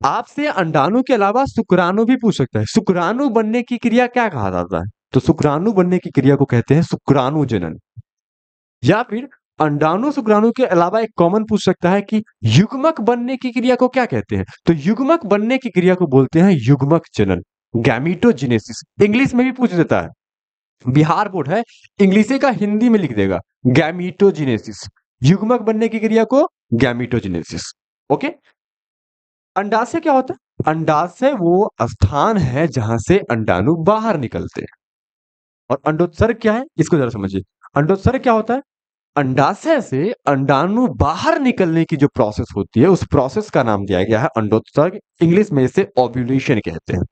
आपसे अंडाणु के अलावा शुक्राणु भी पूछ सकता है। शुक्राणु बनने की क्रिया क्या कहा जाता है? तो शुक्राणु बनने की क्रिया को कहते हैं शुक्राणु जनन। या फिर अंडाणु शुक्राणु के अलावा एक कॉमन पूछ सकता है कि युग्मक बनने की क्रिया को क्या कहते हैं? तो युग्मक बनने की क्रिया को बोलते हैं युग्मक जनन, गैमीटोजेनेसिस। इंग्लिश में भी पूछ देता है, बिहार बोर्ड है, इंग्लिश का हिंदी में लिख देगा गैमीटोजेनेसिस। युग्मक बनने की क्रिया को गैमीटोजेनेसिस। ओके। अंडाशय क्या होता है? अंडाशय वो स्थान है जहां से अंडाणु बाहर निकलते हैं। और अंडोत्सर्ग क्या है, इसको जरा समझिए। अंडोत्सर्ग क्या होता है? अंडाशय से अंडाणु बाहर निकलने की जो प्रोसेस होती है, उस प्रोसेस का नाम दिया गया है अंडोत्सर्ग। इंग्लिश में इसे ओव्यूलेशन कहते हैं।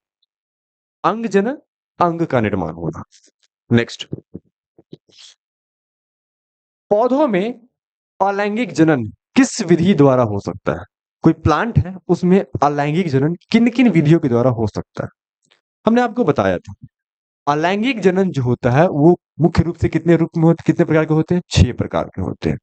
अंग जनन, अंग का निर्माण होना। नेक्स्ट, पौधों में अलैंगिक जनन किस विधि द्वारा हो सकता है? कोई प्लांट है, उसमें अलैंगिक जनन किन किन विधियों के द्वारा हो सकता है? हमने आपको बताया था, अलैंगिक जनन जो होता है वो मुख्य रूप से कितने रूप में होते, कितने प्रकार के होते हैं? 6 प्रकार के होते हैं।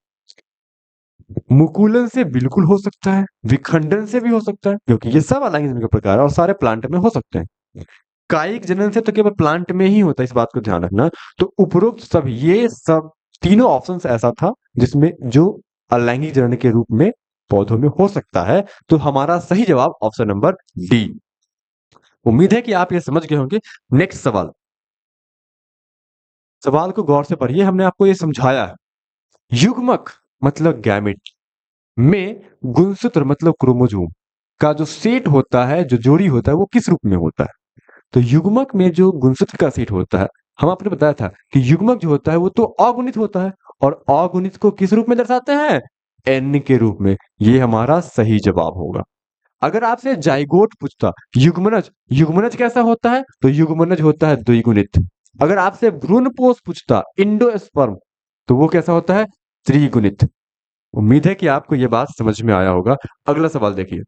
मुकुलन से बिल्कुल हो सकता है, विखंडन से भी हो सकता है, क्योंकि ये सब अलैंगिक जनन के प्रकार है और सारे प्लांट में हो सकते हैं। कायिक जनन से तो केवल प्लांट में ही होता है, इस बात को ध्यान रखना। तो उपरोक्त सब, ये सब तीनों ऑप्शंस ऐसा था जिसमें जो अलैंगिक जनन के रूप में पौधों में हो सकता है। तो हमारा सही जवाब ऑप्शन नंबर डी। उम्मीद है कि आप ये समझ गए होंगे। नेक्स्ट सवाल, सवाल को गौर से पढ़िए। हमने आपको ये समझाया है, युग्मक मतलब गैमेट में गुणसूत्र मतलब क्रोमोसोम का जो सेट होता है, जो जोड़ी होता है, वो किस रूप में होता है? तो युग्मक में जो गुणसूत्र का सेट होता है, हम आपने बताया था कि युग्मक जो होता है वो तो अगुणित होता है, और अगुणित को किस रूप में दर्शाते हैं? एन के रूप में। ये हमारा सही जवाब होगा। अगर आपसे जाइगोट पूछता, युग्मनज, युग्मनज कैसा होता है? तो युग्मनज होता है द्विगुणित। अगर आपसे भ्रूणपोष पूछता, इंडोस्पर्म, तो वो कैसा होता है? त्रिगुणित। उम्मीद है कि आपको यह बात समझ में आया होगा। अगला सवाल देखिए,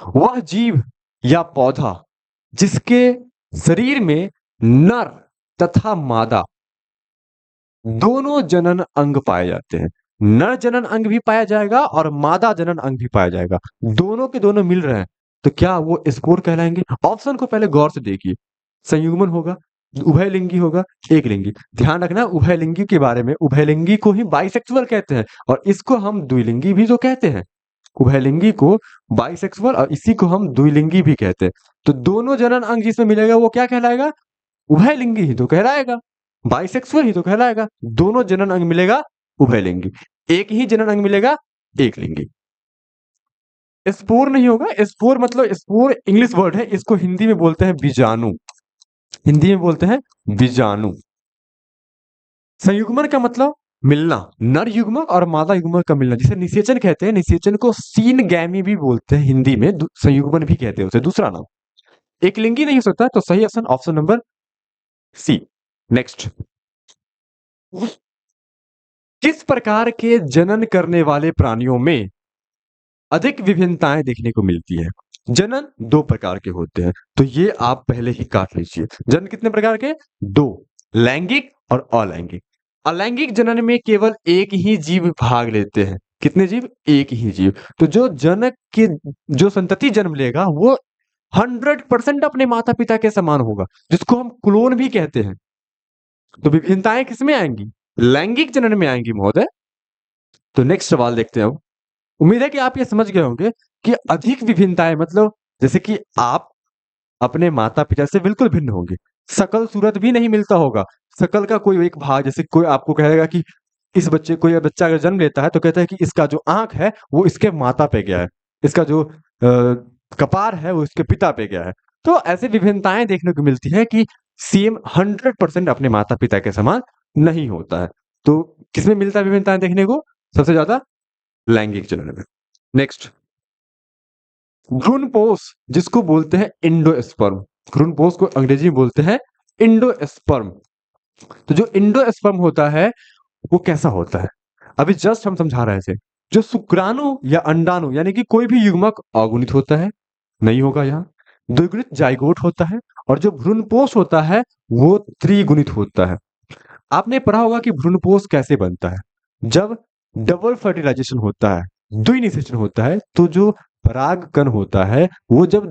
वह जीव या पौधा जिसके शरीर में नर तथा मादा दोनों जनन अंग पाए जाते हैं। नर जनन अंग भी पाया जाएगा और मादा जनन अंग भी पाया जाएगा, दोनों के दोनों मिल रहे हैं, तो क्या वो स्पोर कहलाएंगे? ऑप्शन को पहले गौर से देखिए। संयुग्मन होगा, उभयलिंगी होगा, एक लिंगी। ध्यान रखना उभयलिंगी के बारे में, उभयलिंगी को ही बाइसेक्सुअल कहते हैं और इसको हम द्विलिंगी भी तो कहते हैं। उभयलिंगी को बाइसेक्सुअल और इसी को हम द्विलिंगी भी कहते हैं। तो दोनों जनन अंग जिसमें मिलेगा वो क्या कहलाएगा? उभयलिंगी ही तो कहलाएगा, बाइसेक्सुअल ही तो कहलाएगा। दोनों जनन अंग मिलेगा उभयलिंगी, एक ही जनन अंग मिलेगा एक लिंगी। स्पोर नहीं होगा। स्पोर मतलब, स्पोर इंग्लिश वर्ड है, इसको हिंदी में बोलते हैं बीजाणु। हिंदी में बोलते हैं बीजाणु। संयुग्मन का मतलब मिलना, नर युग्मक और मादा युग्मक का मिलना, जिसे निषेचन कहते हैं। निषेचन को सीन गैमी भी बोलते हैं हिंदी में, संयुग्मन भी कहते हैं उसे, दूसरा नाम। एक लिंगी नहीं हो सकता, तो सही option option number C. Next, किस प्रकार के जनन करने वाले प्राणियों में अधिक विभिन्नताएं देखने को मिलती है? जनन 2 प्रकार के होते हैं, तो ये आप पहले ही काट लीजिए। जनन कितने प्रकार के? 2, लैंगिक और अलैंगिक। अलैंगिक जनन में केवल एक ही जीव भाग लेते हैं। कितने जीव? एक ही जीव। तो जो जनक के जो संतति जन्म लेगा वो 100% अपने माता पिता के समान होगा, जिसको हम क्लोन भी कहते हैं। तो विभिन्नताएं किसमें आएंगी? लैंगिक जनन में आएंगी महोदय। तो नेक्स्ट सवाल देखते हैं अब। उम्मीद है कि आप ये समझ गए होंगे कि अधिक विभिन्नताएं मतलब जैसे कि आप अपने माता पिता से बिल्कुल भिन्न होंगे, शकल सूरत भी नहीं मिलता होगा। शकल का कोई एक भाग, जैसे कोई आपको कहेगा कि इस बच्चे, कोई बच्चा अगर जन्म लेता है तो कहता है कि इसका जो आंख है वो इसके माता पे गया है, इसका जो कपार है वो इसके पिता पे गया है। तो ऐसे विभिन्नताएं देखने को मिलती है कि सेम 100% अपने माता पिता के समान नहीं होता है। तो किसमें मिलता है विभिन्नताएं देखने को सबसे ज्यादा? लैंगिक जनन में। नेक्स्ट, भ्रूणपोष जिसको बोलते हैं इंडोस्पर्म। भ्रूणपोष को अंग्रेजी में बोलते हैं इंडोस्पर्म। तो जो इंडोस्पर्म होता है वो कैसा होता है, अभी जस्ट हम समझा रहे थे। जो शुक्राणु या अंडाणु यानी कि कोई भी युग्मक अगुणित होता है, नहीं होगा यहाँ, द्विगुणित जाइगोट होता है, और जो भ्रूणपोष होता है वो त्रिगुणित होता है। आपने पढ़ा होगा कि भ्रूणपोष कैसे बनता है, जब डबल फर्टिलाइजेशन होता है, द्विनिषेचन होता है, तो जो परागकण होता है वो जब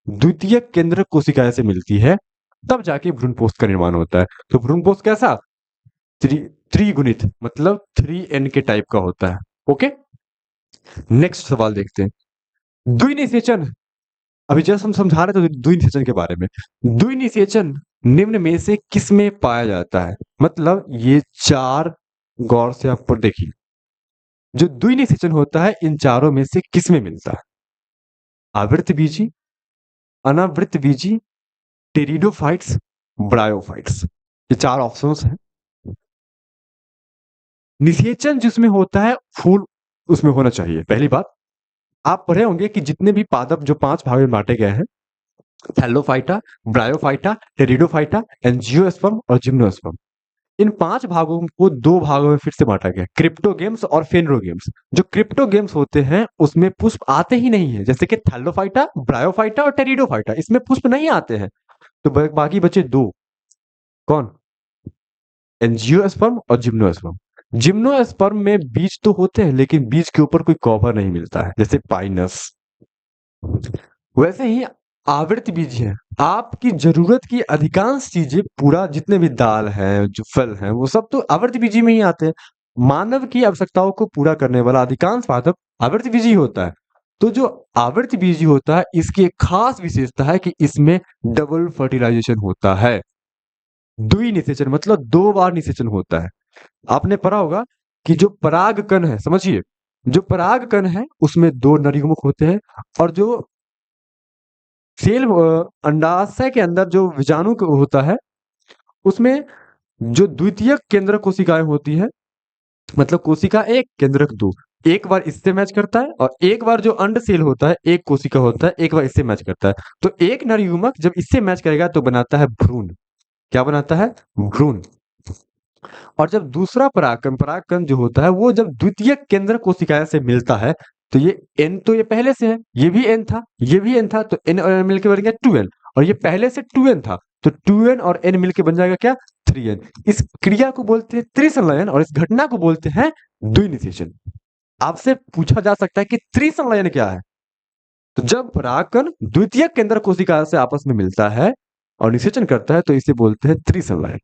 द्वितीय केंद्र कोशिकाएं से मिलती है तब जाके भ्रूणपोष का निर्माण होता है। तो भ्रूणपोष कैसा, त्रिगुणित, मतलब 3n के टाइप का होता है। ओके, नेक्स्ट सवाल देखते हैं, द्विनिषेचन। अभी जस्ट हम समझा रहे थे द्विनिषेचन के बारे में। द्विनिषेचन निम्न में से किस में पाया जाता है, मतलब ये चार, गौर से आप पर देखिए, जो द्विनिषेचन होता है इन चारों में से किस में मिलता है, आवृत बीजी, अनावृत बीजी, टेरिडोफाइट्स, ब्रायोफाइट्स, ये चार ऑप्शंस हैं। निषेचन जिसमें होता है फूल उसमें होना चाहिए। पहली बात, आप पढ़े होंगे कि जितने भी पादप जो 5 भागों में बांटे गए हैं, थैलोफाइटा, ब्रायोफाइटा, टेरिडोफाइटा, एंजियोस्पर्म और जिम्नोस्पर्म, इन 5 भागों को 2 भागों में फिर से बांटा गया, क्रिप्टोगेम्स और फेनरोगेम्स। जो क्रिप्टोगेम्स होते हैं उसमें पुष्प आते ही नहीं है, जैसे कि थैलोफाइटा, ब्रायोफाइटा और टेरिडोफाइटा, इसमें पुष्प नहीं आते हैं। तो बाकी बचे 2, कौन, एंजियोस्पर्म और जिम्नोस्पर्म। जिम्नोस्पर्म में बीज तो होते हैं लेकिन बीज के ऊपर कोई कवर नहीं मिलता है, जैसे पाइनस। वैसे ही आवृत बीज है, आपकी जरूरत की अधिकांश चीजें, पूरा जितने भी दाल है, जो फल है, वो सब तो आवृत बीजी में ही आते हैं। मानव की आवश्यकताओं को पूरा करने वाला अधिकांश पादप आवृत बीजी होता है। तो जो आवृत बीजी होता है इसकी एक खास विशेषता है कि इसमें डबल फर्टिलाइजेशन होता है। द्विनिषेचन मतलब 2 बार निषेचन होता है। आपने पढ़ा होगा कि जो परागकण है, समझिए, जो परागकण है उसमें 2 नर युग्मक होते हैं, और जो सेल अंडाशय के अंदर जो बीजाणु होता है उसमें जो द्वितीयक केंद्र कोशिकाएं होती है, मतलब कोशिका 1 केंद्रक 2, एक बार इससे मैच करता है, और एक बार जो अंड सेल होता है, एक कोशिका होता है, एक बार इससे मैच करता है। तो एक नर युग्मक जब इससे मैच करेगा तो बनाता है भ्रूण। क्या बनाता है, भ्रूण। और जब दूसरा परागकण, परागकण जो होता है वो जब द्वितीय केंद्र कोशिकाएं से मिलता है, तो ये एन तो ये पहले से है, ये भी एन था, ये भी एन था, तो एन और एन मिलकर बन गया 2n, और ये पहले से 2n था, तो 2n और n मिलकर बन जाएगा क्या, 3n। इस क्रिया को बोलते हैं त्रिसंलयन और इस घटना को बोलते हैं द्विनिषेचन। आपसे पूछा जा सकता है कि त्रिसंलयन क्या है, तो जब परागकण द्वितीय केंद्र कोशिका से आपस में मिलता है और निषेचन करता है तो इसे बोलते हैं त्रिसंलयन।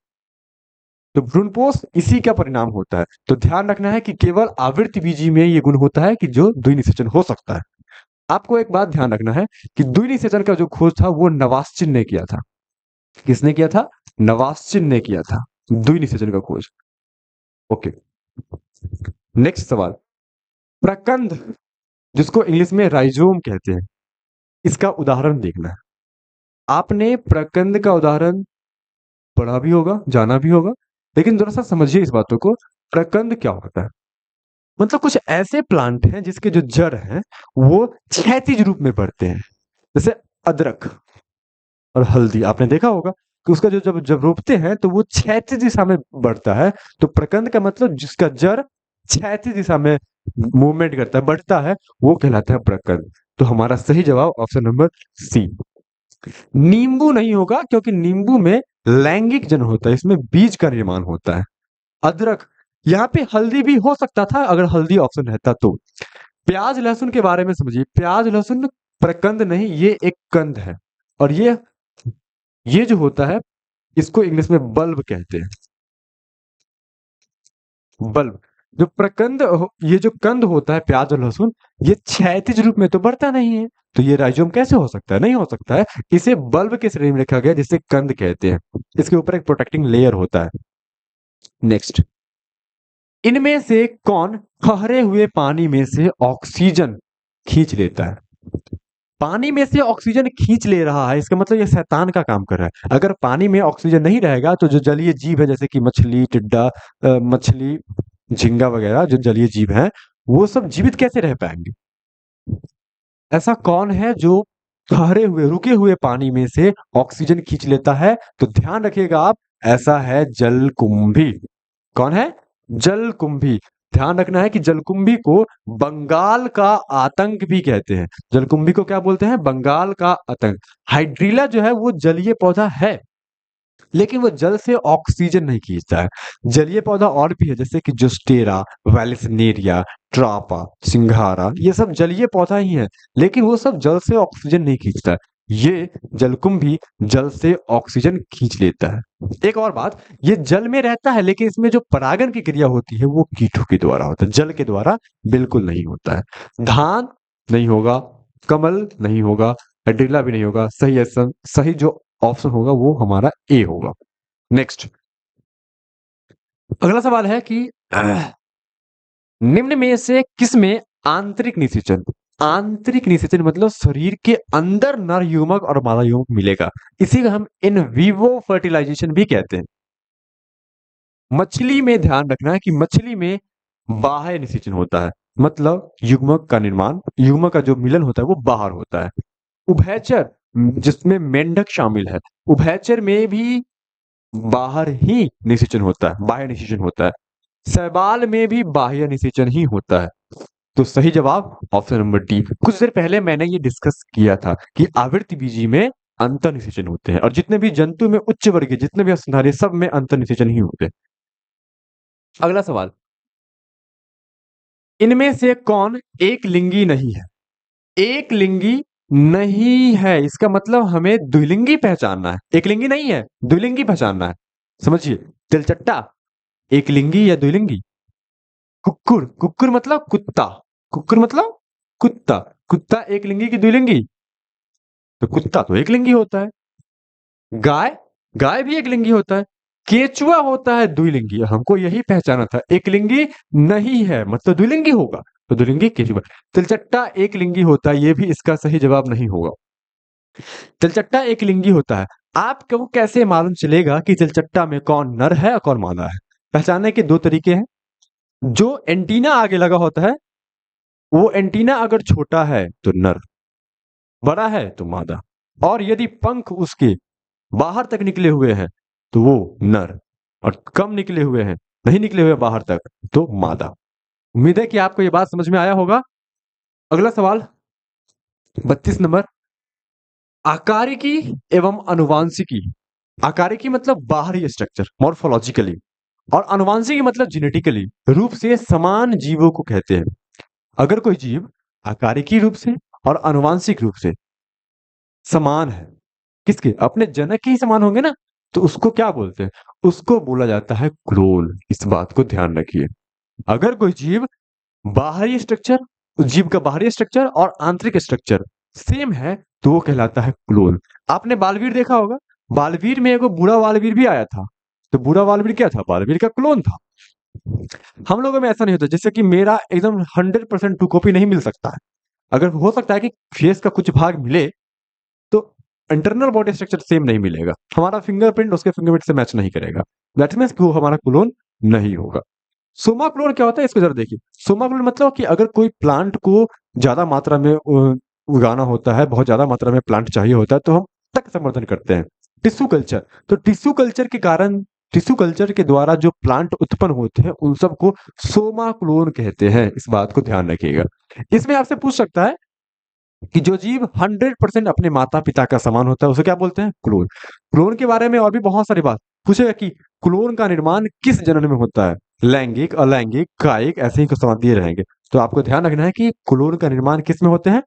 तो भ्रूणपोष इसी का परिणाम होता है। तो ध्यान रखना है कि केवल आवृत्त बीजी में ये गुण होता है कि जो द्विनिषेचन हो सकता है। आपको एक बात ध्यान रखना है कि द्विनिषेचन का जो खोज था वो नवास्चिन ने किया था। किसने किया था, नवास्चिन ने किया था द्विनिषेचन का खोज। ओके, नेक्स्ट सवाल, प्रकंद जिसको इंग्लिश में राइजोम कहते हैं, इसका उदाहरण देखना है। आपने प्रकंद का उदाहरण पढ़ा भी होगा, जाना भी होगा, लेकिन थोड़ा सा समझिए इस बातों को। प्रकंद क्या होता है, मतलब कुछ ऐसे प्लांट हैं जिसके जो जड़ हैं वो क्षैतिज रूप में बढ़ते हैं, जैसे अदरक और हल्दी। आपने देखा होगा कि उसका जो जब जब रोपते हैं तो वो क्षैतिज दिशा में बढ़ता है। तो प्रकंद का मतलब जिसका जड़ क्षैतिज दिशा में मूवमेंट करता है, बढ़ता है, वो कहलाता है प्रकंद। तो हमारा सही जवाब ऑप्शन नंबर सी। नींबू नहीं होगा क्योंकि नींबू में लैंगिक जन होता है, इसमें बीज का निर्माण होता है। अदरक, यहाँ पे हल्दी भी हो सकता था अगर हल्दी ऑप्शन रहता तो। प्याज लहसुन के बारे में समझिए, प्याज लहसुन प्रकंद नहीं, ये एक कंद है, और ये जो होता है इसको इंग्लिश में बल्ब कहते हैं, बल्ब। जो ये जो कंद होता है प्याज और लहसुन, ये क्षैतिज रूप में तो बढ़ता नहीं है, तो ये राइजोम कैसे हो सकता है, नहीं हो सकता है। इसे बल्ब के श्रेणी में रखा गया जिसे कंद कहते हैं। इसके ऊपर एक प्रोटेक्टिंग लेयर होता है। नेक्स्ट, इनमें से कौन ठहरे हुए पानी में से ऑक्सीजन खींच लेता है। पानी में से ऑक्सीजन खींच ले रहा है, इसका मतलब ये शैतान का काम कर रहा है। अगर पानी में ऑक्सीजन नहीं रहेगा तो जो जलीय जीव है, जैसे कि मछली, टिड्डा, मछली, झींगा वगैरह जो जलीय जीव हैं, वो सब जीवित कैसे रह पाएंगे। ऐसा कौन है जो ठहरे हुए रुके हुए पानी में से ऑक्सीजन खींच लेता है? तो ध्यान रखिएगा आप, ऐसा है जलकुंभी। कौन है? जलकुंभी। ध्यान रखना है कि जलकुंभी को बंगाल का आतंक भी कहते हैं। जलकुंभी को क्या बोलते हैं? बंगाल का आतंक। हाइड्रीला जो है वो जलीय पौधा है, लेकिन वो जल से ऑक्सीजन नहीं खींचता है। जलीय पौधा और भी है, जैसे कि जोस्टेरा, वैलिसनेरिया, ट्रापा, सिंघारा, ये सब जलीय पौधा ही है, लेकिन वो सब जल से ऑक्सीजन नहीं खींचता है। ये जलकुंभी जल से ऑक्सीजन खींच लेता है। एक और बात, ये जल में रहता है, लेकिन इसमें जो परागण की क्रिया होती है वो कीटों के द्वारा होता है, जल के द्वारा बिल्कुल नहीं होता है। धान नहीं होगा, कमल नहीं होगा, हाइड्रीला भी नहीं होगा। सही जो ऑप्शन होगा वो हमारा ए होगा। नेक्स्ट, अगला सवाल है कि निम्न में से किस में आंतरिक निषेचन, आंतरिक निषेचन मतलब शरीर के अंदर नर युग्मक और मादा युग्मक मिलेगा, इसी को हम इन विवो फर्टिलाइजेशन भी कहते हैं। मछली में ध्यान रखना है कि मछली में बाह्य निषेचन होता है, मतलब युग्मक का निर्माण, युग्मक का जो मिलन होता है वो बाहर होता है। उभयचर, जिसमें मेंढक शामिल है, उभयचर में भी बाहर ही निषेचन होता है, बाह्य निषेचन होता है। शैवाल में भी बाह्य निषेचन ही होता है। तो सही जवाब ऑप्शन नंबर डी। कुछ देर पहले मैंने ये डिस्कस किया था कि आवृत्ति बीजी में अंतर निषेचन होते हैं, और जितने भी जंतु में उच्च वर्गीय जितने भी स्तनधारी सब में अंतर निषेचन ही होते हैं। अगला सवाल, इनमें से कौन एक लिंगी नहीं है? एक लिंगी नहीं है, इसका मतलब हमें द्विलिंगी पहचानना है। एक लिंगी नहीं है, द्विलिंगी पहचानना है। समझिए, तिलचट्टा एक लिंगी या द्विलिंगी? कुक्कुर, कुक्कुर मतलब कुत्ता, कुक्कुर मतलब कुत्ता, कुत्ता एक लिंगी की द्विलिंगी? तो कुत्ता तो एक लिंगी होता है। गाय, गाय भी एक लिंगी होता है। केचुआ होता है द्विलिंगी, हमको यही पहचाना था। एक लिंगी नहीं है मतलब द्विलिंगी होगा, तो द्विलिंगी केचुआ। तिलचट्टा एक लिंगी होता है, ये भी इसका सही जवाब नहीं होगा। तिलचट्टा एक लिंगी होता है। आपको कैसे मालूम चलेगा कि तिलचट्टा में कौन नर है और कौन मादा है? पहचानने के दो तरीके हैं। जो एंटीना आगे लगा होता है, वो एंटीना अगर छोटा है तो नर, बड़ा है तो मादा, और यदि पंख उसके बाहर तक निकले हुए हैं तो वो नर, और कम निकले हुए हैं, नहीं निकले हुए बाहर तक, तो मादा। उम्मीद है कि आपको ये बात समझ में आया होगा। अगला सवाल 32 नंबर, आकारिकी एवं अनुवांशिकी। आकारिकी मतलब बाहरी स्ट्रक्चर मॉर्फोलॉजिकली, और अनुवांशिकी मतलब जेनेटिकली रूप से समान जीवों को कहते हैं। अगर कोई जीव आकारिकी रूप से और अनुवांशिक रूप से समान है, किसके? अपने जनक के ही समान होंगे ना, तो उसको क्या बोलते हैं? उसको बोला जाता है क्लोन। इस बात को ध्यान रखिए। अगर कोई जीव बाहरी स्ट्रक्चर, उस जीव का बाहरी स्ट्रक्चर और आंतरिक स्ट्रक्चर सेम है तो वो कहलाता है क्लोन। आपने बालवीर देखा होगा, बालवीर में एगो बूढ़ा बालवीर भी आया था, तो बूढ़ा बालवीर क्या था? बालवीर का क्लोन था। हम लोगों में ऐसा नहीं होता, जैसे कि मेरा एकदम 100% टू कॉपी नहीं मिल सकता है। अगर हो सकता है कि फेस का कुछ भाग मिले, तो इंटरनल बॉडी स्ट्रक्चर सेम नहीं मिलेगा, हमारा फिंगरप्रिंट उसके फिंगरप्रिंट से मैच नहीं करेगा, दैट मीन्स कि वो हमारा क्लोन नहीं होगा। सोमा क्लोन क्या होता है, इसको जरा देखिए। सोमा क्लोन मतलब कि अगर कोई प्लांट को ज्यादा मात्रा में उगाना होता है, बहुत ज्यादा मात्रा में प्लांट चाहिए होता है, तो हम तक संवर्धन करते हैं, टिश्यू कल्चर। तो टिश्यू कल्चर के कारण, टिश्यू कल्चर के द्वारा जो प्लांट उत्पन्न होते हैं उन सबको सोमा क्लोन कहते हैं। इस बात को ध्यान रखिएगा। इसमें आपसे पूछ सकता है कि जो जीव 100% अपने माता पिता का समान होता है उसे क्या बोलते हैं? क्लोन। क्लोन के बारे में और भी बहुत सारी बात पूछेगा कि क्लोन का निर्माण किस जनन में होता है, लैंगिक, अलैंगिक, कायिक, ऐसे ही कुछ सवाल दिए रहेंगे। तो आपको ध्यान रखना है कि क्लोन का निर्माण किस में होते हैं?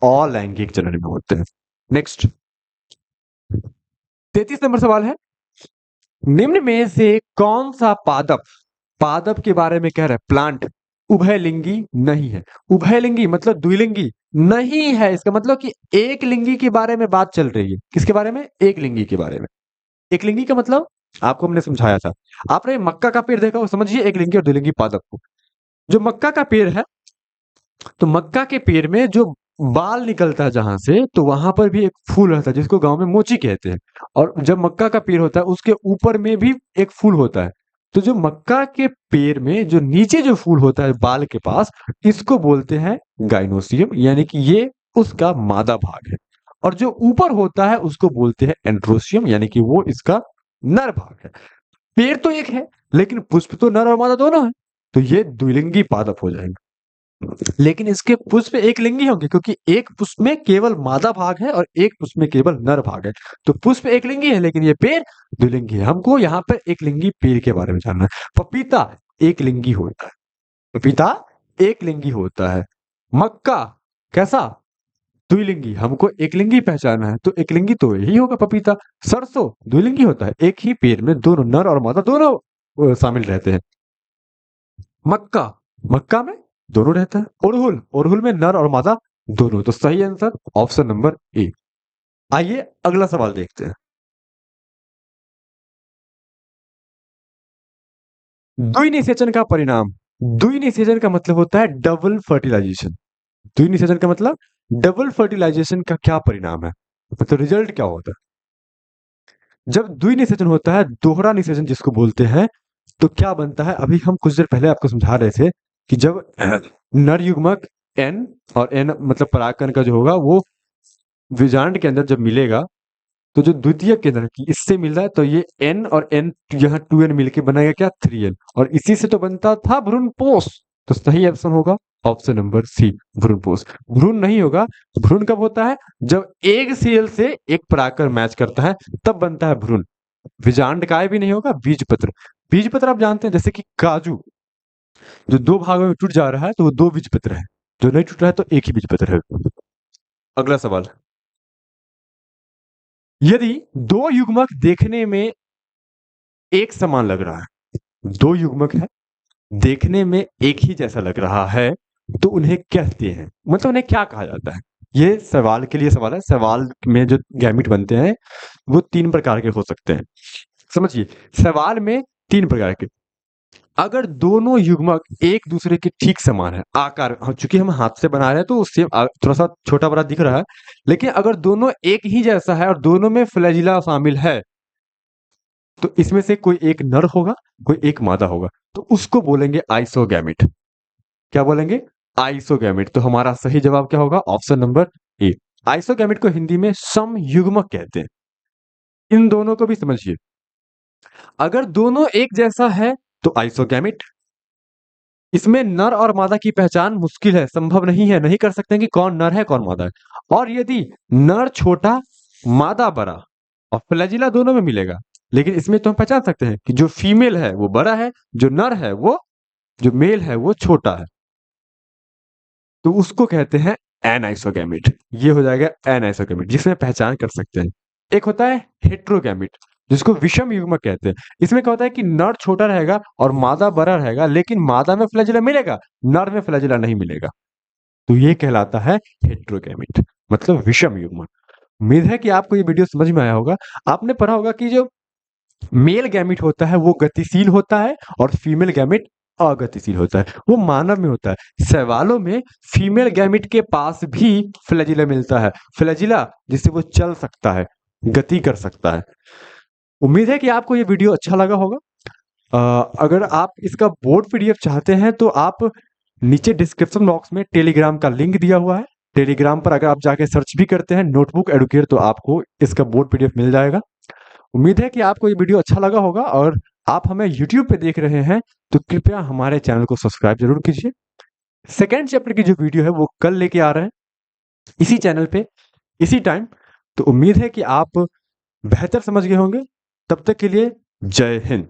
अलैंगिक जनन में होते हैं। नेक्स्ट, 33 नंबर सवाल है, निम्न में से कौन सा पादप, पादप के बारे में कह रहा है, प्लांट उभयलिंगी नहीं है? उभयलिंगी मतलब द्विलिंगी नहीं है, इसका मतलब कि एक लिंगी के बारे में बात चल रही है। किसके बारे में? एक लिंगी के बारे में। एक लिंगी का मतलब आपको हमने समझाया था। आपने मक्का का पेड़ देखा हो, समझिए एक लिंगी और द्विलिंगी पादप को। जो मक्का का पेड़ है, तो मक्का के पेड़ में जो बाल निकलता है जहां से, तो वहां पर भी एक फूल रहता है जिसको गांव में मोची कहते हैं। और जब मक्का का पेड़ होता है उसके ऊपर में भी एक फूल होता है। तो जो मक्का के पेड़ में जो नीचे जो फूल होता है बाल के पास, इसको बोलते हैं गाइनोसियम, यानी कि ये उसका मादा भाग है। और जो ऊपर होता है उसको बोलते हैं एंड्रोसियम, यानी कि वो इसका नर भाग है। पेड़ तो एक है, लेकिन पुष्प तो नर और मादा दोनों है, तो ये द्विलिंगी पादप हो जाएंगे। लेकिन इसके पुष्प एक लिंगी होंगे, क्योंकि एक पुष्प में केवल मादा भाग है और एक पुष्प में केवल नर भाग है। तो पुष्प एक लिंगी है, लेकिन ये पेड़ द्विलिंगी है। हमको यहाँ पर एक लिंगी पेड़ के बारे में जानना है। पपीता एक लिंगी होता है, पपीता एक लिंगी होता है। मक्का कैसा, द्विलिंगी। हमको एकलिंगी पहचाना है, तो एकलिंगी तो यही होगा पपीता। सरसों द्विलिंगी होता है, एक ही पेड़ में दोनों नर और मादा दोनों शामिल रहते हैं। मक्का, मक्का में दोनों रहता है। अड़हुल, अड़हुल में नर और मादा दोनों। तो सही आंसर ऑप्शन नंबर ए। आइए अगला सवाल देखते हैं। द्विनिषेचन का परिणाम। द्विनिषेचन का मतलब होता है डबल फर्टिलाइजेशन। द्विनिषेचन का मतलब डबल फर्टिलाइजेशन का क्या परिणाम है, मतलब रिजल्ट क्या होता है जब द्विनिषेचन होता है, दोहरा निषेचन जिसको बोलते हैं। तो क्या बनता है, अभी हम कुछ देर पहले आपको समझा रहे थे कि जब नर युग्मक एन और एन मतलब परागकण का जो होगा वो बीजांड के अंदर जब मिलेगा, तो जो द्वितीयक के अंदर की इससे मिल रहा है, तो ये एन और एन यहाँ 2n मिलके बनाएगा क्या, 3n। और इसी से तो बनता था भ्रूणपोष। तो सही ऑप्शन होगा ऑप्शन नंबर सी, भ्रूणपोष। भ्रूण नहीं होगा, भ्रूण कब होता है, जब एक सेल से एक परागकण मैच करता है तब बनता है भ्रूण। बीजांड काय भी नहीं होगा, बीजपत्र। बीजपत्र आप जानते हैं, जैसे कि काजू जो दो भागों में टूट जा रहा है तो वो दो बीजपत्र है, जो नहीं टूट रहा है तो एक ही बीजपत्र है। अगला सवाल, यदि दो युग्मक देखने में एक समान लग रहा है, दो युग्मक है देखने में एक ही जैसा लग रहा है, तो उन्हें कहते हैं, मतलब उन्हें क्या कहा जाता है। ये सवाल के लिए सवाल है। सवाल में जो गैमिट बनते हैं वो तीन प्रकार के हो सकते हैं। समझिए, सवाल में तीन प्रकार के, अगर दोनों युग्मक एक दूसरे के ठीक समान है आकार, चूंकि हम हाथ से बना रहे हैं तो सेम थोड़ा सा छोटा बड़ा दिख रहा है, लेकिन अगर दोनों एक ही जैसा है और दोनों में फ्लैजिला शामिल है, तो इसमें से कोई एक नर होगा कोई एक मादा होगा, तो उसको बोलेंगे आइसोगैमिट। क्या बोलेंगे, आइसोगैमिट। तो हमारा सही जवाब क्या होगा, ऑप्शन नंबर ए। आइसोगैमिट को हिंदी में समयुग्मक कहते हैं। इन दोनों को भी समझिए, अगर दोनों एक जैसा है तो आइसोगैमिट। इसमें नर और मादा की पहचान मुश्किल है, संभव नहीं है, नहीं कर सकते हैं कि कौन नर है कौन मादा है। और यदि नर छोटा मादा बड़ा और फ्लैजिला दोनों में मिलेगा, लेकिन इसमें तो हम पहचान सकते हैं कि जो फीमेल है वो बड़ा है, जो नर है वो, जो मेल है वो छोटा है, तो उसको कहते हैं एनाइसोगैमिट। ये हो जाएगा एनाइसोगैमिट, जिसमें पहचान कर सकते हैं। एक होता है हेट्रोगैमिट, जिसको विषम युग्मक कहते हैं। इसमें क्या होता है कि नर छोटा रहेगा और मादा बड़ा रहेगा, लेकिन मादा में फ्लैजिला मिलेगा, नर में फ्लैजिला नहीं मिलेगा, तो ये कहलाता है हेट्रोगैमिट, मतलब विषम युग्मक। उम्मीद है कि आपको ये वीडियो समझ में आया होगा। आपने पढ़ा होगा कि जो मेल गैमिट होता है वो गतिशील होता है और फीमेल गैमिट अगतिशील होता है, वो मानव में होता है। शैवालों में फीमेल गैमिट के पास भी फ्लैजिला मिलता है, फ्लैजिला जिससे वो चल सकता है, गति कर सकता है। उम्मीद है कि आपको ये वीडियो अच्छा लगा होगा। अगर आप इसका बोर्ड पीडीएफ चाहते हैं तो आप नीचे डिस्क्रिप्शन बॉक्स में टेलीग्राम का लिंक दिया हुआ है। टेलीग्राम पर अगर आप जाके सर्च भी करते हैं नोटबुक एडुकेट, तो आपको इसका बोर्ड पीडीएफ मिल जाएगा। उम्मीद है कि आपको ये वीडियो अच्छा लगा होगा, और आप हमें यूट्यूब पे देख रहे हैं तो कृपया हमारे चैनल को सब्सक्राइब जरूर कीजिए। सेकेंड चैप्टर की जो वीडियो है वो कल लेके आ रहे हैं इसी चैनल पे इसी टाइम। तो उम्मीद है कि आप बेहतर समझ गए होंगे। तब तक के लिए जय हिंद।